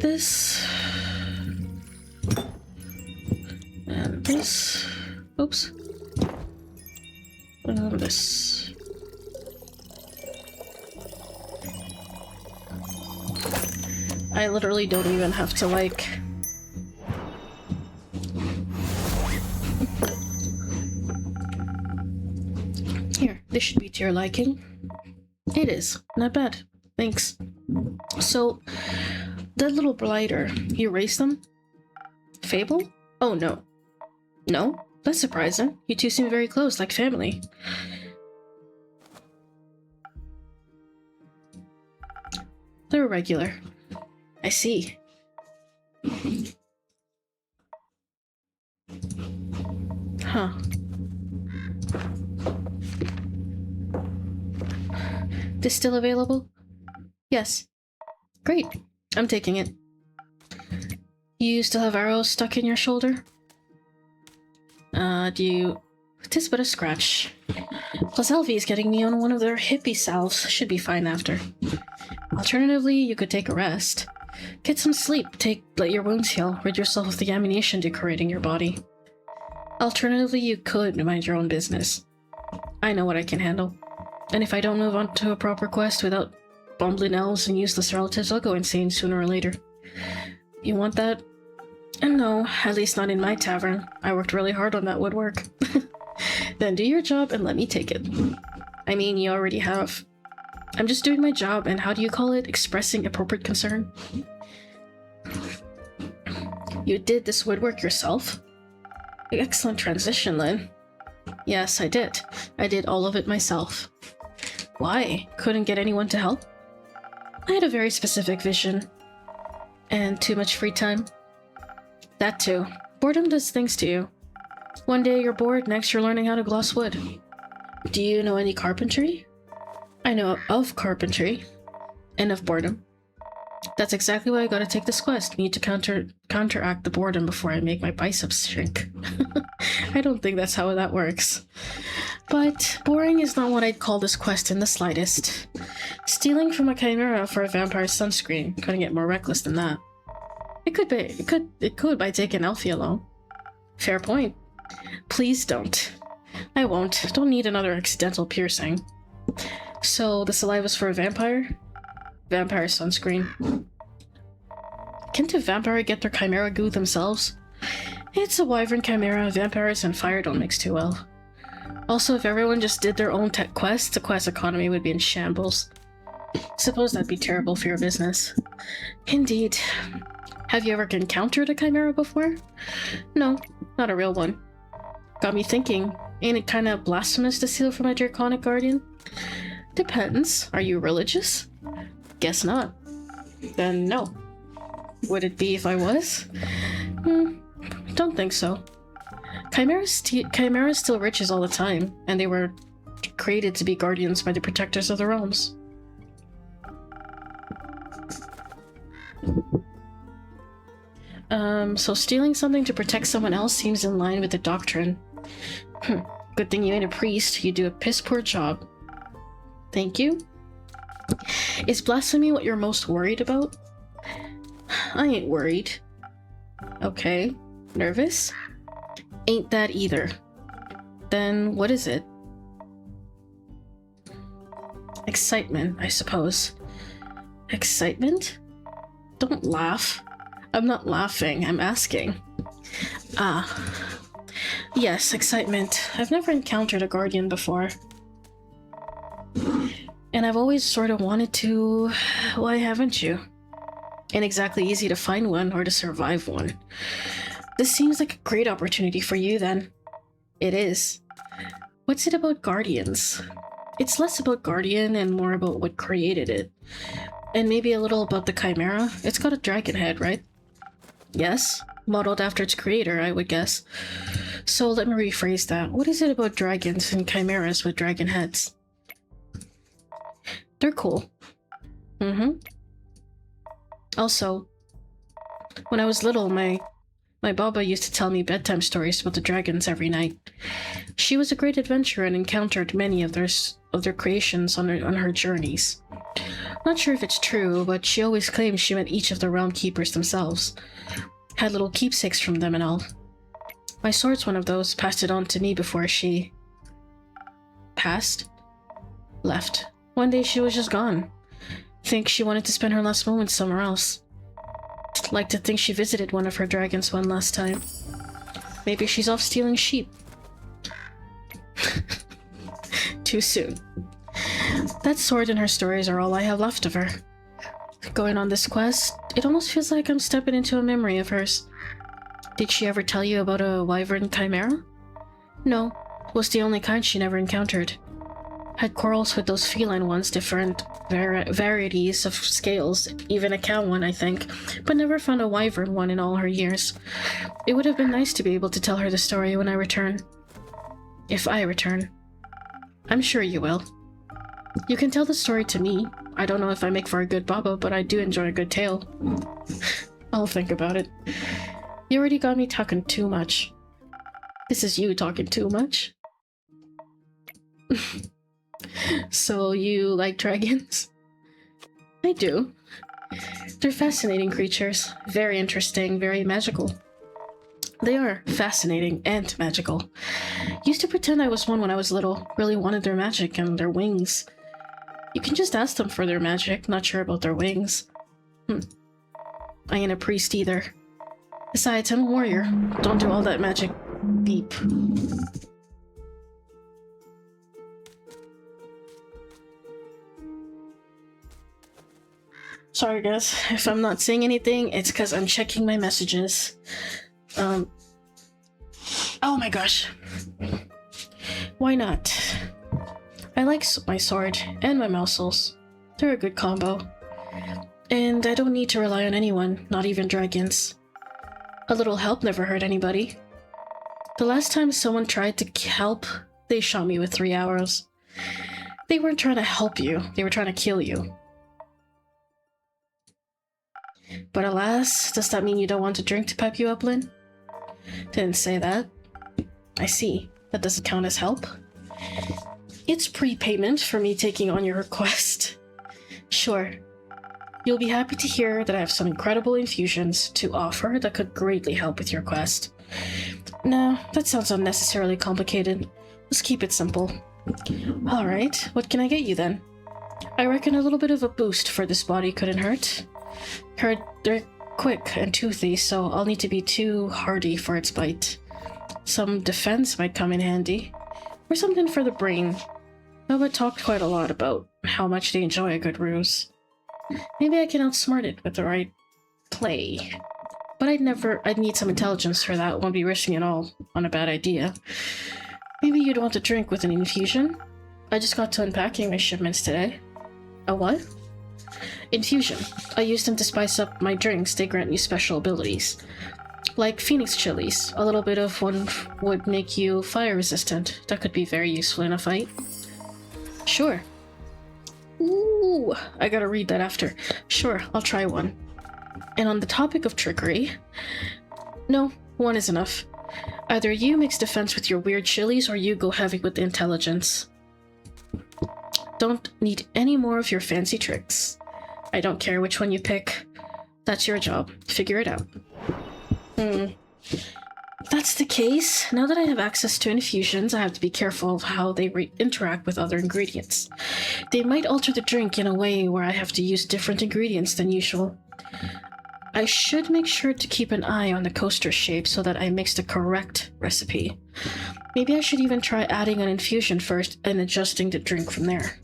This. And this. Oops. And this. I literally don't even have to, like... Here, this should be to your liking. It is. Not bad. Thanks. So, that little blighter, you raised them? Fable? Oh, no. No? That's surprising. You two seem very close, like family. They're regular. I see. Huh. This still available? Yes. Great. I'm taking it. You still have arrows stuck in your shoulder? Do you... Tis but a scratch. Plus Elfie is getting me on one of their hippie salves. Should be fine after. Alternatively, you could take a rest. Get some sleep, let your wounds heal, rid yourself of the ammunition decorating your body. Alternatively, you could mind your own business. I know what I can handle. And if I don't move on to a proper quest without bumbling elves and useless relatives, I'll go insane sooner or later. You want that? And no, at least not in my tavern. I worked really hard on that woodwork. Then do your job and let me take it. I mean, you already have. I'm just doing my job, and how do you call it? Expressing appropriate concern? You did this woodwork yourself? Excellent transition, then. Yes, I did. I did all of it myself. Why? Couldn't get anyone to help? I had a very specific vision. And too much free time. That too. Boredom does things to you. One day you're bored, next you're learning how to gloss wood. Do you know any carpentry? I know of carpentry. And of boredom. That's exactly why I gotta take this quest. Need to counteract the boredom before I make my biceps shrink. I don't think that's how that works. But boring is not what I'd call this quest in the slightest. Stealing from a chimera for a vampire sunscreen couldn't get more reckless than that. It could by taking Elfie along. Fair point. Please don't. I won't. Don't need another accidental piercing. So the saliva's for a vampire? Vampire sunscreen. Can't a vampire get their chimera goo themselves? It's a wyvern chimera. Vampires and fire don't mix too well. Also, if everyone just did their own tech quests, the quest economy would be in shambles. Suppose that'd be terrible for your business. Indeed. Have you ever encountered a chimera before? No, not a real one. Got me thinking, ain't it kinda blasphemous to steal from a draconic guardian? Depends. Are you religious? Guess not. Then no. Would it be if I was? Don't think so. Chimeras steal riches all the time, and they were created to be guardians by the protectors of the realms. So stealing something to protect someone else seems in line with the doctrine. Good thing you ain't a priest. You do a piss-poor job. Thank you. Is blasphemy what you're most worried about? I ain't worried. Okay. Nervous? Ain't that either. Then what is it? Excitement, I suppose. Excitement? Don't laugh. I'm not laughing, I'm asking. Ah. Yes, excitement. I've never encountered a guardian before. And I've always sort of wanted to... Why haven't you? Ain't exactly easy to find one or to survive one. This seems like a great opportunity for you then. It is. What's it about guardians? It's less about guardian and more about what created it. And maybe a little about the chimera. It's got a dragon head, right? Yes, modeled after its creator, I would guess. So let me rephrase that. What is it about dragons and chimeras with dragon heads? They're cool. Also, when I was little, my Baba used to tell me bedtime stories about the dragons every night. She was a great adventurer and encountered many of their creations on her journeys. Not sure if it's true, but she always claimed she met each of the realm keepers themselves. Had little keepsakes from them and all. My sword's one of those, passed it on to me before she... left. One day she was just gone. Think she wanted to spend her last moments somewhere else. Like to think she visited one of her dragons one last time. Maybe she's off stealing sheep. Too soon. That sword and her stories are all I have left of her. Going on this quest, it almost feels like I'm stepping into a memory of hers. Did she ever tell you about a wyvern chimera? No, was the only kind she never encountered. Had quarrels with those feline ones, different varieties of scales, even a cow one, I think, but never found a wyvern one in all her years. It would have been nice to be able to tell her the story when I return. If I return. I'm sure you will. You can tell the story to me. I don't know if I make for a good baba, but I do enjoy a good tale. I'll think about it. You already got me talking too much. This is you talking too much. So you like dragons? I do. They're fascinating creatures. Very interesting, very magical. They are fascinating and magical. Used to pretend I was one when I was little. Really wanted their magic and their wings. You can just ask them for their magic, not sure about their wings. I ain't a priest either. Besides, I'm a warrior. Don't do all that magic beep. Sorry guys, if I'm not saying anything, it's because I'm checking my messages. Oh my gosh. Why not? I like my sword and my muscles. They're a good combo. And I don't need to rely on anyone, not even dragons. A little help never hurt anybody. The last time someone tried to help, they shot me with 3 arrows. They weren't trying to help you, they were trying to kill you. But alas, does that mean you don't want a drink to pep you up, Lynn? Didn't say that. I see. That doesn't count as help. It's prepayment for me taking on your request. Sure. You'll be happy to hear that I have some incredible infusions to offer that could greatly help with your quest. No, that sounds unnecessarily complicated. Let's keep it simple. Alright, what can I get you then? I reckon a little bit of a boost for this body couldn't hurt. Heard they're quick and toothy, so I'll need to be too hardy for its bite. Some defense might come in handy. Or something for the brain. Nobody talked quite a lot about how much they enjoy a good ruse. Maybe I can outsmart it with the right play. But I'd need some intelligence for that. Won't be risking it all on a bad idea. Maybe you'd want a drink with an infusion? I just got to unpacking my shipments today. A what? Infusion. I use them to spice up my drinks. They grant you special abilities. Like Phoenix chilies. A little bit of one would make you fire resistant. That could be very useful in a fight. Sure. Ooh, I gotta read that after. Sure, I'll try one. And on the topic of trickery... No, one is enough. Either you mix defense with your weird chilies or you go heavy with the intelligence. Don't need any more of your fancy tricks. I don't care which one you pick. That's your job. Figure it out. If that's the case, now that I have access to infusions, I have to be careful of how they interact with other ingredients. They might alter the drink in a way where I have to use different ingredients than usual. I should make sure to keep an eye on the coaster shape so that I mix the correct recipe. Maybe I should even try adding an infusion first and adjusting the drink from there.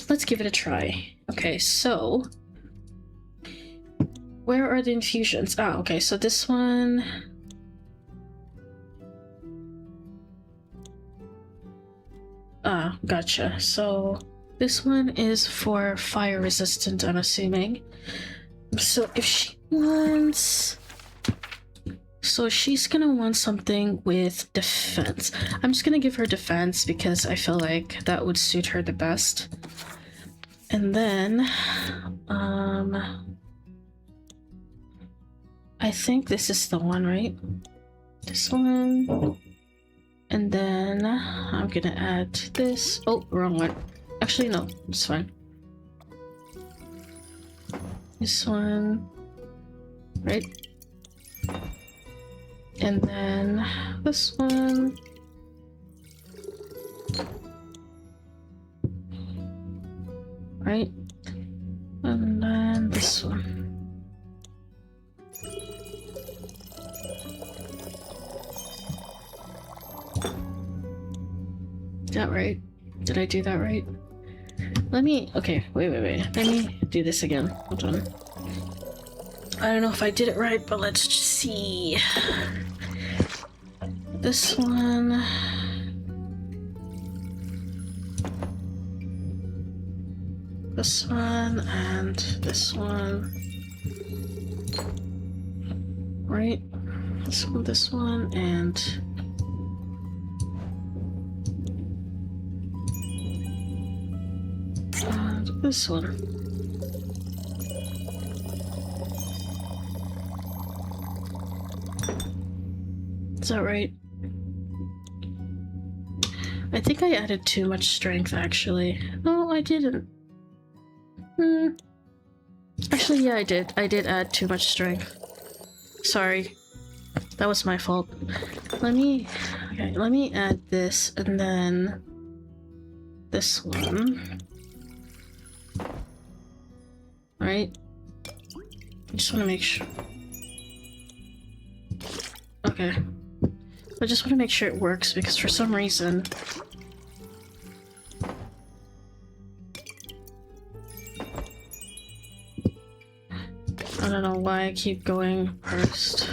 Let's give it a try. Okay, so... where are the infusions? Ah, okay, so this one... Ah, gotcha. So this one is for fire resistant, I'm assuming. So if she wants... So she's gonna want something with defense. I'm just gonna give her defense because I feel like that would suit her the best. And then... I think this is the one, right? This one... And then I'm gonna add this. Oh, wrong one. Actually, no, it's fine. This one, right? And then this one. Right? And then this one. Is that right? Did I do that right? Let me... Okay, wait. Let me do this again. Hold on. I don't know if I did it right, but let's just see. This one... This one and this one. Right? This one, and... this one. Is that right? I think I added too much strength, actually. No, I didn't. Actually, yeah, I did. I did add too much strength. Sorry. That was my fault. Let me add this, and then... this one. Right? I just want to make sure. Okay. I just want to make sure it works because for some reason... I don't know why I keep going first.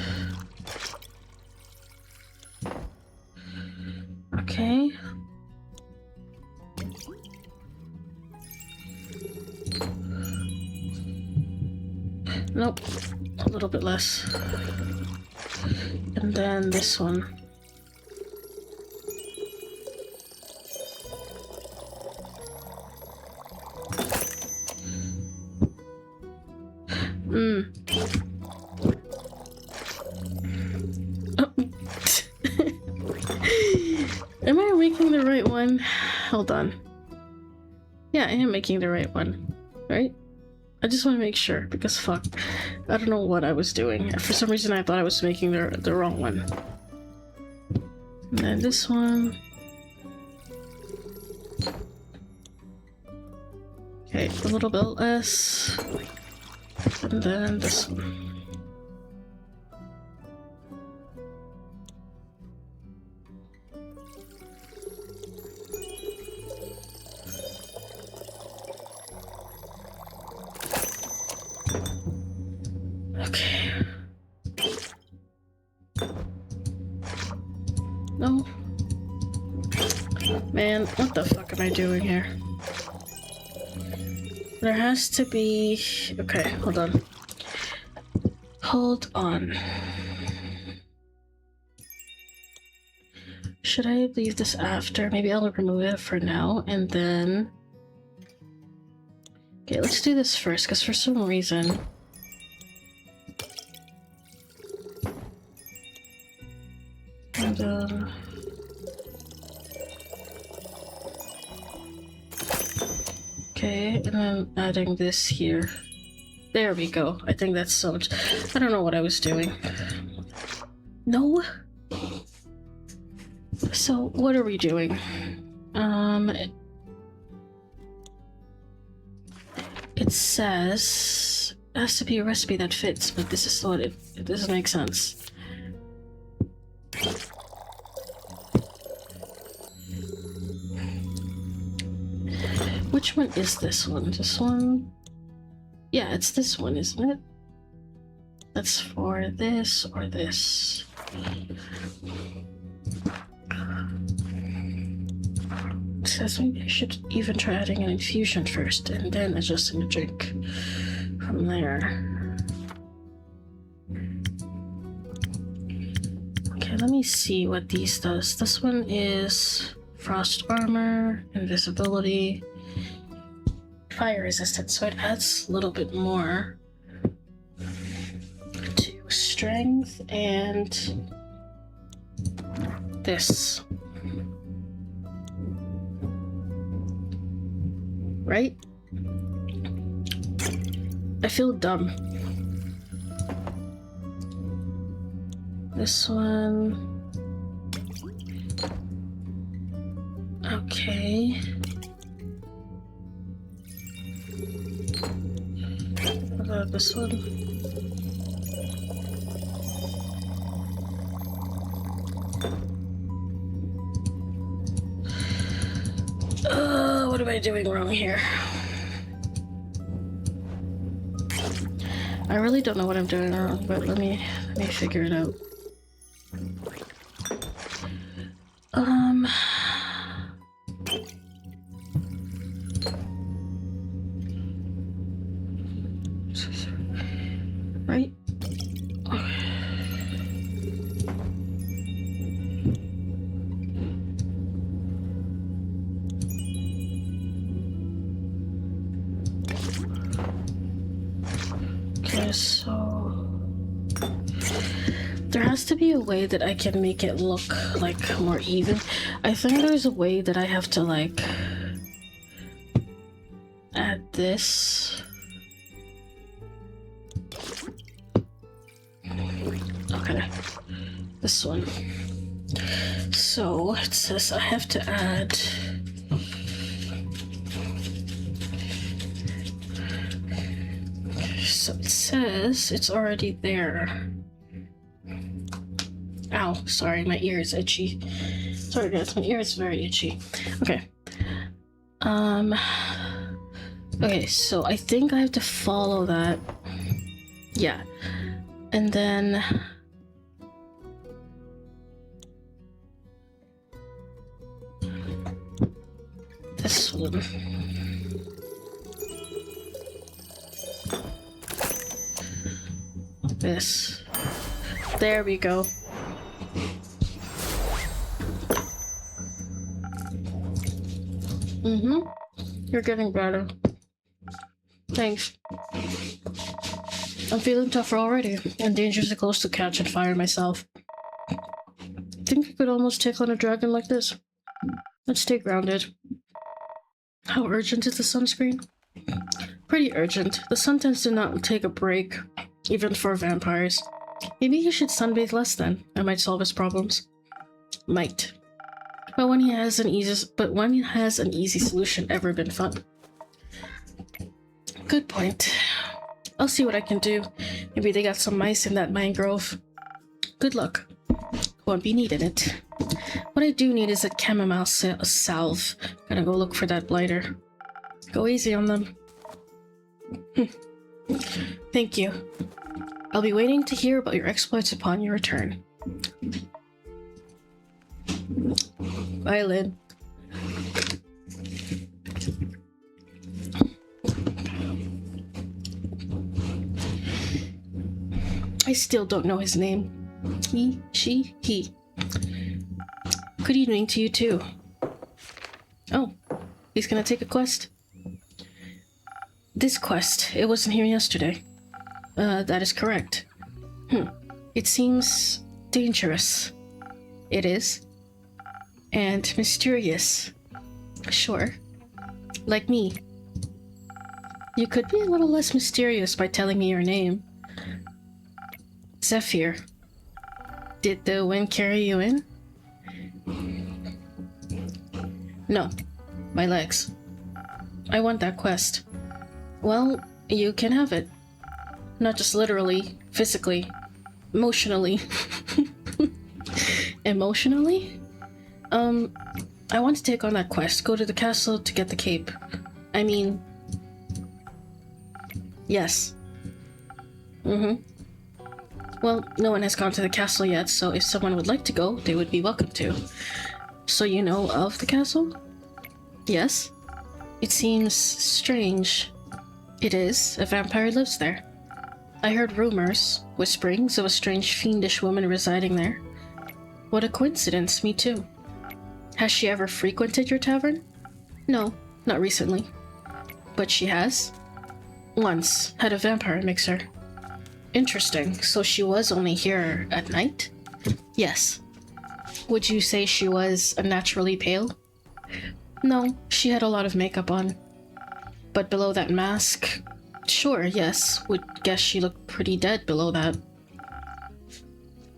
Okay. Nope, a little bit less. And then this one. one. Hold on. Yeah, I am making the right one, right? I just want to make sure, because fuck. I don't know what I was doing. For some reason I thought I was making the wrong one. And then this one. Okay, a little bit less. And then this one. Okay. No. Man, what the fuck am I doing here? There has to be... Okay, hold on. Hold on. Should I leave this after? Maybe I'll remove it for now, and then... Okay, let's do this first, because for some reason... And, okay, and then adding this here. There we go. I think that's so much. I don't know what I was doing. No? So, what are we doing? It says it has to be a recipe that fits, but this is what it doesn't make sense. Which one is this one? This one? Yeah, it's this one, isn't it? That's for this or this. It says maybe I should even try adding an infusion first and then adjusting the drink from there. Okay, let me see what these does. This one is frost armor, invisibility, fire resistance, so it adds a little bit more to strength and this. Right? I feel dumb. This one. Okay. What about this one? What am I doing wrong here? I really don't know what I'm doing wrong, but let me figure it out. Right? Okay, so there has to be a way that I can make it look like more even. I think there's a way that I have to like add this. Okay, this one. So it says I have to add so it says it's already there. Ow, sorry, my ear is itchy. Sorry guys, my ear is very itchy. Okay. Okay, so I think I have to follow that. Yeah. And then this one. This. There we go. You're getting better. Thanks. I'm feeling tougher already, and dangerously close to catch and fire myself. Think I could almost take on a dragon like this? Let's stay grounded. How urgent is the sunscreen? Pretty urgent. The sun tends to not take a break, even for vampires. Maybe he should sunbathe less then. I might solve his problems. Might. But when has an easy solution ever been fun? Good point. I'll see what I can do. Maybe they got some mice in that mangrove. Good luck. Won't be needing it. What I do need is a chamomile salve. Gotta go look for that blighter. Go easy on them. Thank you. I'll be waiting to hear about your exploits upon your return. Bye, Lynn. I still don't know his name. He, she, he. Good evening to you too. Oh, he's gonna take a quest. This quest, it wasn't here yesterday. That is correct. It seems dangerous. It is. And mysterious. Sure. Like me. You could be a little less mysterious by telling me your name. Zephyr. Did the wind carry you in? No. My legs. I want that quest. Well, you can have it. Not just literally, physically, emotionally. Emotionally? I want to take on that quest. Go to the castle to get the cape. I mean... Yes. Well, no one has gone to the castle yet, so if someone would like to go, they would be welcome to. So you know of the castle? Yes? It seems strange. It is. A vampire lives there. I heard rumors, whisperings of a strange fiendish woman residing there. What a coincidence, me too. Has she ever frequented your tavern? No, not recently. But she has? Once. Had a vampire mix her. Interesting. So she was only here at night? Yes. Would you say she was unnaturally pale? No, she had a lot of makeup on. But below that mask... Sure, yes. Would guess she looked pretty dead below that.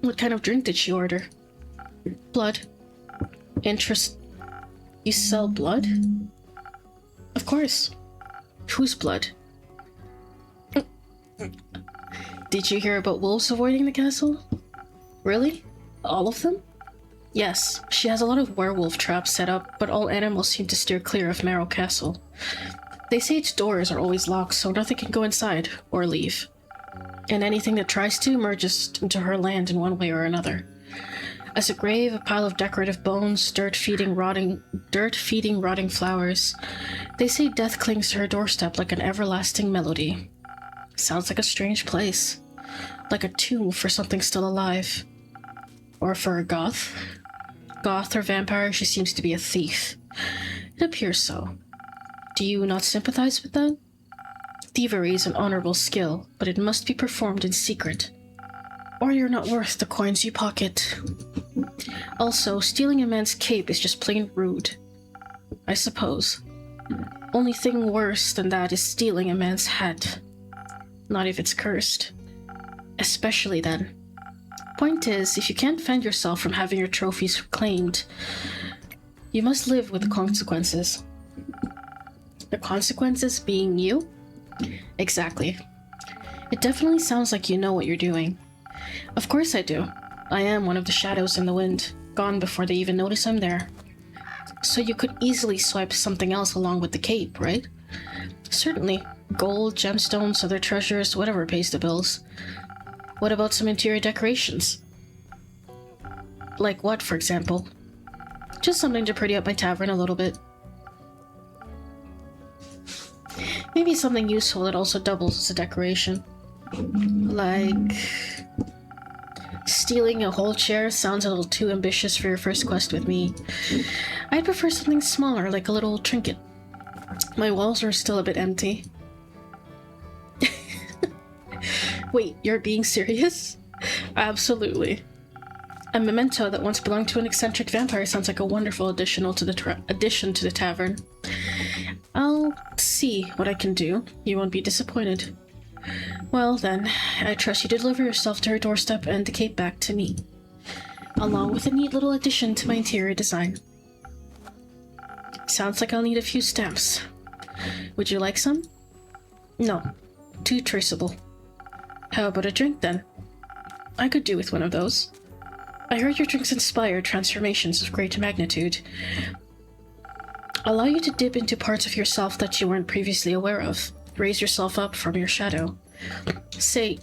What kind of drink did she order? Blood. You sell blood? Of course. Whose blood? Did you hear about wolves avoiding the castle? Really? All of them? Yes, she has a lot of werewolf traps set up, but all animals seem to steer clear of Marrow Castle. They say its doors are always locked, so nothing can go inside or leave. And anything that tries to merges into her land in one way or another. As a grave, a pile of decorative bones, dirt feeding rotting flowers. They say death clings to her doorstep like an everlasting melody. Sounds like a strange place. Like a tomb for something still alive. Or for a goth. Goth or vampire, she seems to be a thief. It appears so. Do you not sympathize with that? Thievery is an honorable skill, but it must be performed in secret. Or you're not worth the coins you pocket. Also, stealing a man's cape is just plain rude. I suppose. Only thing worse than that is stealing a man's hat. Not if it's cursed. Especially then. Point is, if you can't fend yourself from having your trophies claimed, you must live with the consequences. The consequences being you? Exactly. It definitely sounds like you know what you're doing. Of course I do. I am one of the shadows in the wind, gone before they even notice I'm there. So you could easily swipe something else along with the cape, right? Certainly. Gold, gemstones, other treasures, whatever pays the bills. What about some interior decorations? Like what, for example? Just something to pretty up my tavern a little bit. Maybe something useful that also doubles as a decoration. Like... Stealing a whole chair sounds a little too ambitious for your first quest with me. I'd prefer something smaller, like a little trinket. My walls are still a bit empty. Wait, you're being serious? Absolutely. A memento that once belonged to an eccentric vampire sounds like a wonderful addition to the tavern. I'll see what I can do. You won't be disappointed. Well then, I trust you deliver yourself to her doorstep and the cape back to me, along with a neat little addition to my interior design. Sounds like I'll need a few stamps. Would you like some? No, too traceable. How about a drink then? I could do with one of those. I heard your drinks inspire transformations of great magnitude. Allow you to dip into parts of yourself that you weren't previously aware of. Raise yourself up from your shadow. Say,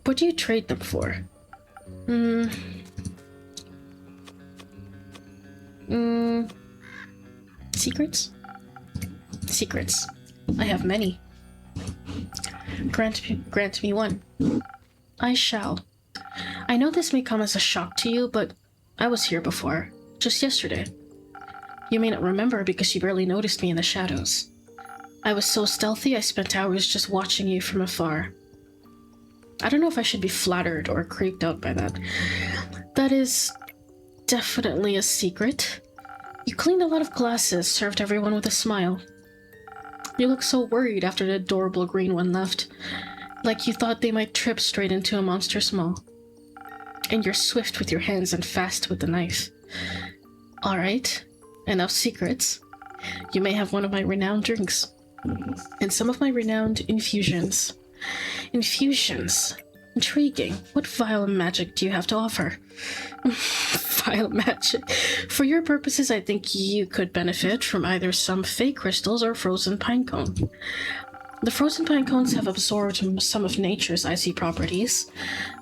what do you trade them for? Secrets? Secrets. I have many. Grant me one. I shall. I know this may come as a shock to you, but I was here before, just yesterday. You may not remember because you barely noticed me in the shadows. I was so stealthy I spent hours just watching you from afar. I don't know if I should be flattered or creeped out by that. That is definitely a secret. You cleaned a lot of glasses, served everyone with a smile. You looked so worried after the adorable green one left, like you thought they might trip straight into a monster's maw. And you're swift with your hands and fast with the knife. Alright, enough secrets. You may have one of my renowned drinks. And some of my renowned infusions. Infusions? Intriguing. What vile magic do you have to offer? Vile magic. For your purposes, I think you could benefit from either some fake crystals or frozen pine cone. The frozen pine cones have absorbed some of nature's icy properties.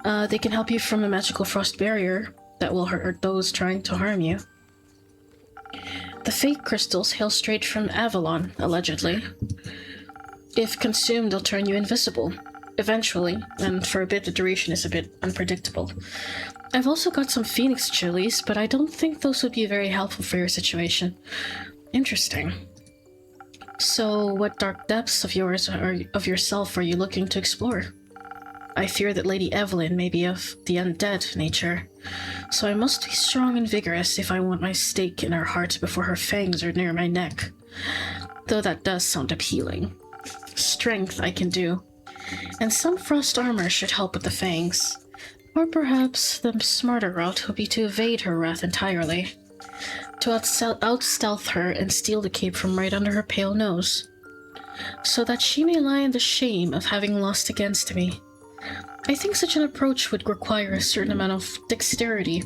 They can help you from a magical frost barrier that will hurt those trying to harm you. The fake crystals hail straight from Avalon, allegedly. If consumed, they'll turn you invisible. Eventually, and for a bit the duration is a bit unpredictable. I've also got some phoenix chilies, but I don't think those would be very helpful for your situation. Interesting. So, what dark depths of yourself are you looking to explore? I fear that Lady Evelyn may be of the undead nature, so I must be strong and vigorous if I want my stake in her heart before her fangs are near my neck. Though that does sound appealing. Strength I can do, and some frost armor should help with the fangs. Or perhaps the smarter route would be to evade her wrath entirely. To out-stealth her and steal the cape from right under her pale nose. So that she may lie in the shame of having lost against me. I think such an approach would require a certain amount of dexterity,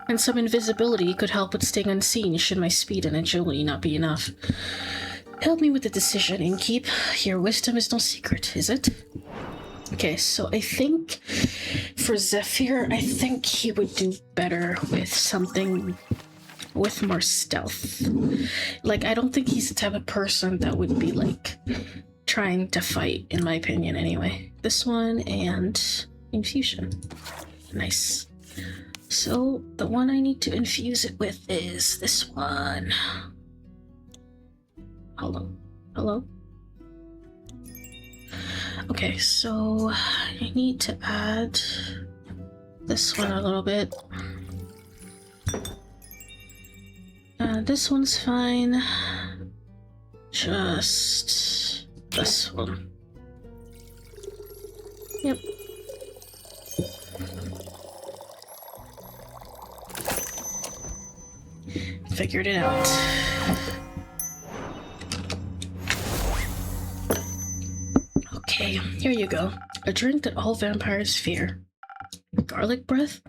and some invisibility could help with staying unseen should my speed and agility not be enough. Help me with the decision, Innkeep. Your wisdom is no secret, is it? Okay, so I think for Zephyr, I think he would do better with something with more stealth. Like, I don't think he's the type of person that would be, like, trying to fight, in my opinion, anyway. This one and infusion. Nice. So, the one I need to infuse it with is this one. Hello? Hello? Okay, so I need to add this one a little bit. This one's fine. Just this one. Yep. Figured it out. Okay, here you go. A drink that all vampires fear. Garlic breath?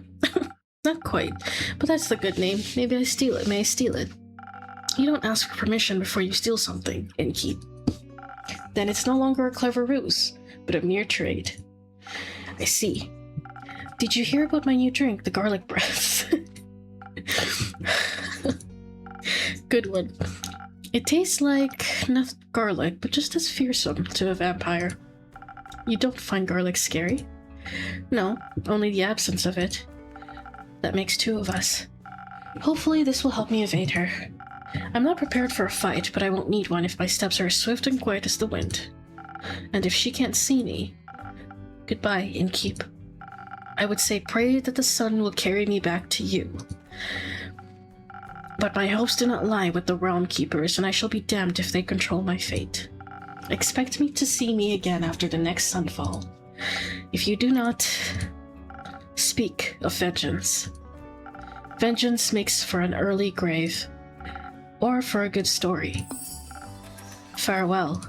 Not quite, but that's the good name. Maybe I steal it. May I steal it? You don't ask for permission before you steal something, Innkeep. Then it's no longer a clever ruse, but a mere trade. I see. Did you hear about my new drink, the garlic breath? Good one. It tastes like not garlic, but just as fearsome to a vampire. You don't find garlic scary? No, only the absence of it. That makes two of us. Hopefully this will help me evade her. I'm not prepared for a fight, but I won't need one if my steps are as swift and quiet as the wind. And if she can't see me... Goodbye, Innkeep. I would say pray that the sun will carry me back to you. But my hopes do not lie with the realm keepers, and I shall be damned if they control my fate. Expect me to see me again after the next sunfall. If you do not, speak of vengeance. Vengeance makes for an early grave, or for a good story. Farewell.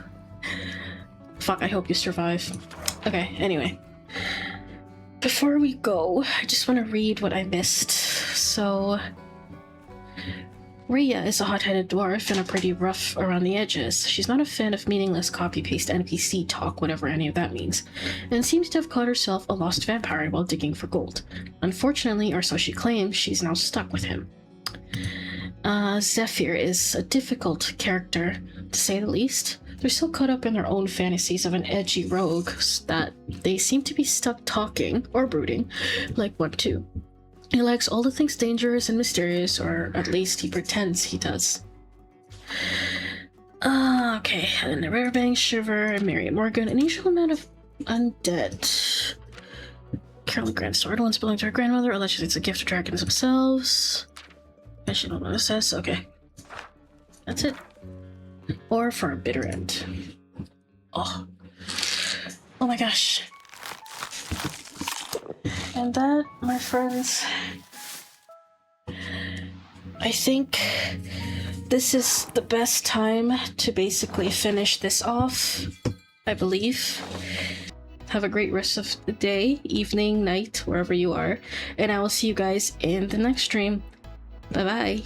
Fuck, I hope you survive. Okay, anyway. Before we go, I just want to read what I missed. So, Rhea is a hot-headed dwarf and a pretty rough around the edges. She's not a fan of meaningless copy-paste NPC talk, whatever any of that means, and seems to have caught herself a lost vampire while digging for gold. Unfortunately, or so she claims, she's now stuck with him. Zephyr is a difficult character, to say the least. They're so caught up in their own fantasies of an edgy rogue that they seem to be stuck talking, or brooding, like one too. He likes all the things dangerous and mysterious, or at least he pretends he does. Okay, and the Rarebank, Shiver, and Mary Morgan, an unusual amount of undead. Carolyn Grant sword once belonged to her grandmother, allegedly it's a gift of dragons themselves. I should know what it says, okay. That's it. Or for a bitter end. Oh my gosh. And that, my friends, I think this is the best time to basically finish this off, I believe. Have a great rest of the day, evening, night, wherever you are, and I will see you guys in the next stream. Bye-bye.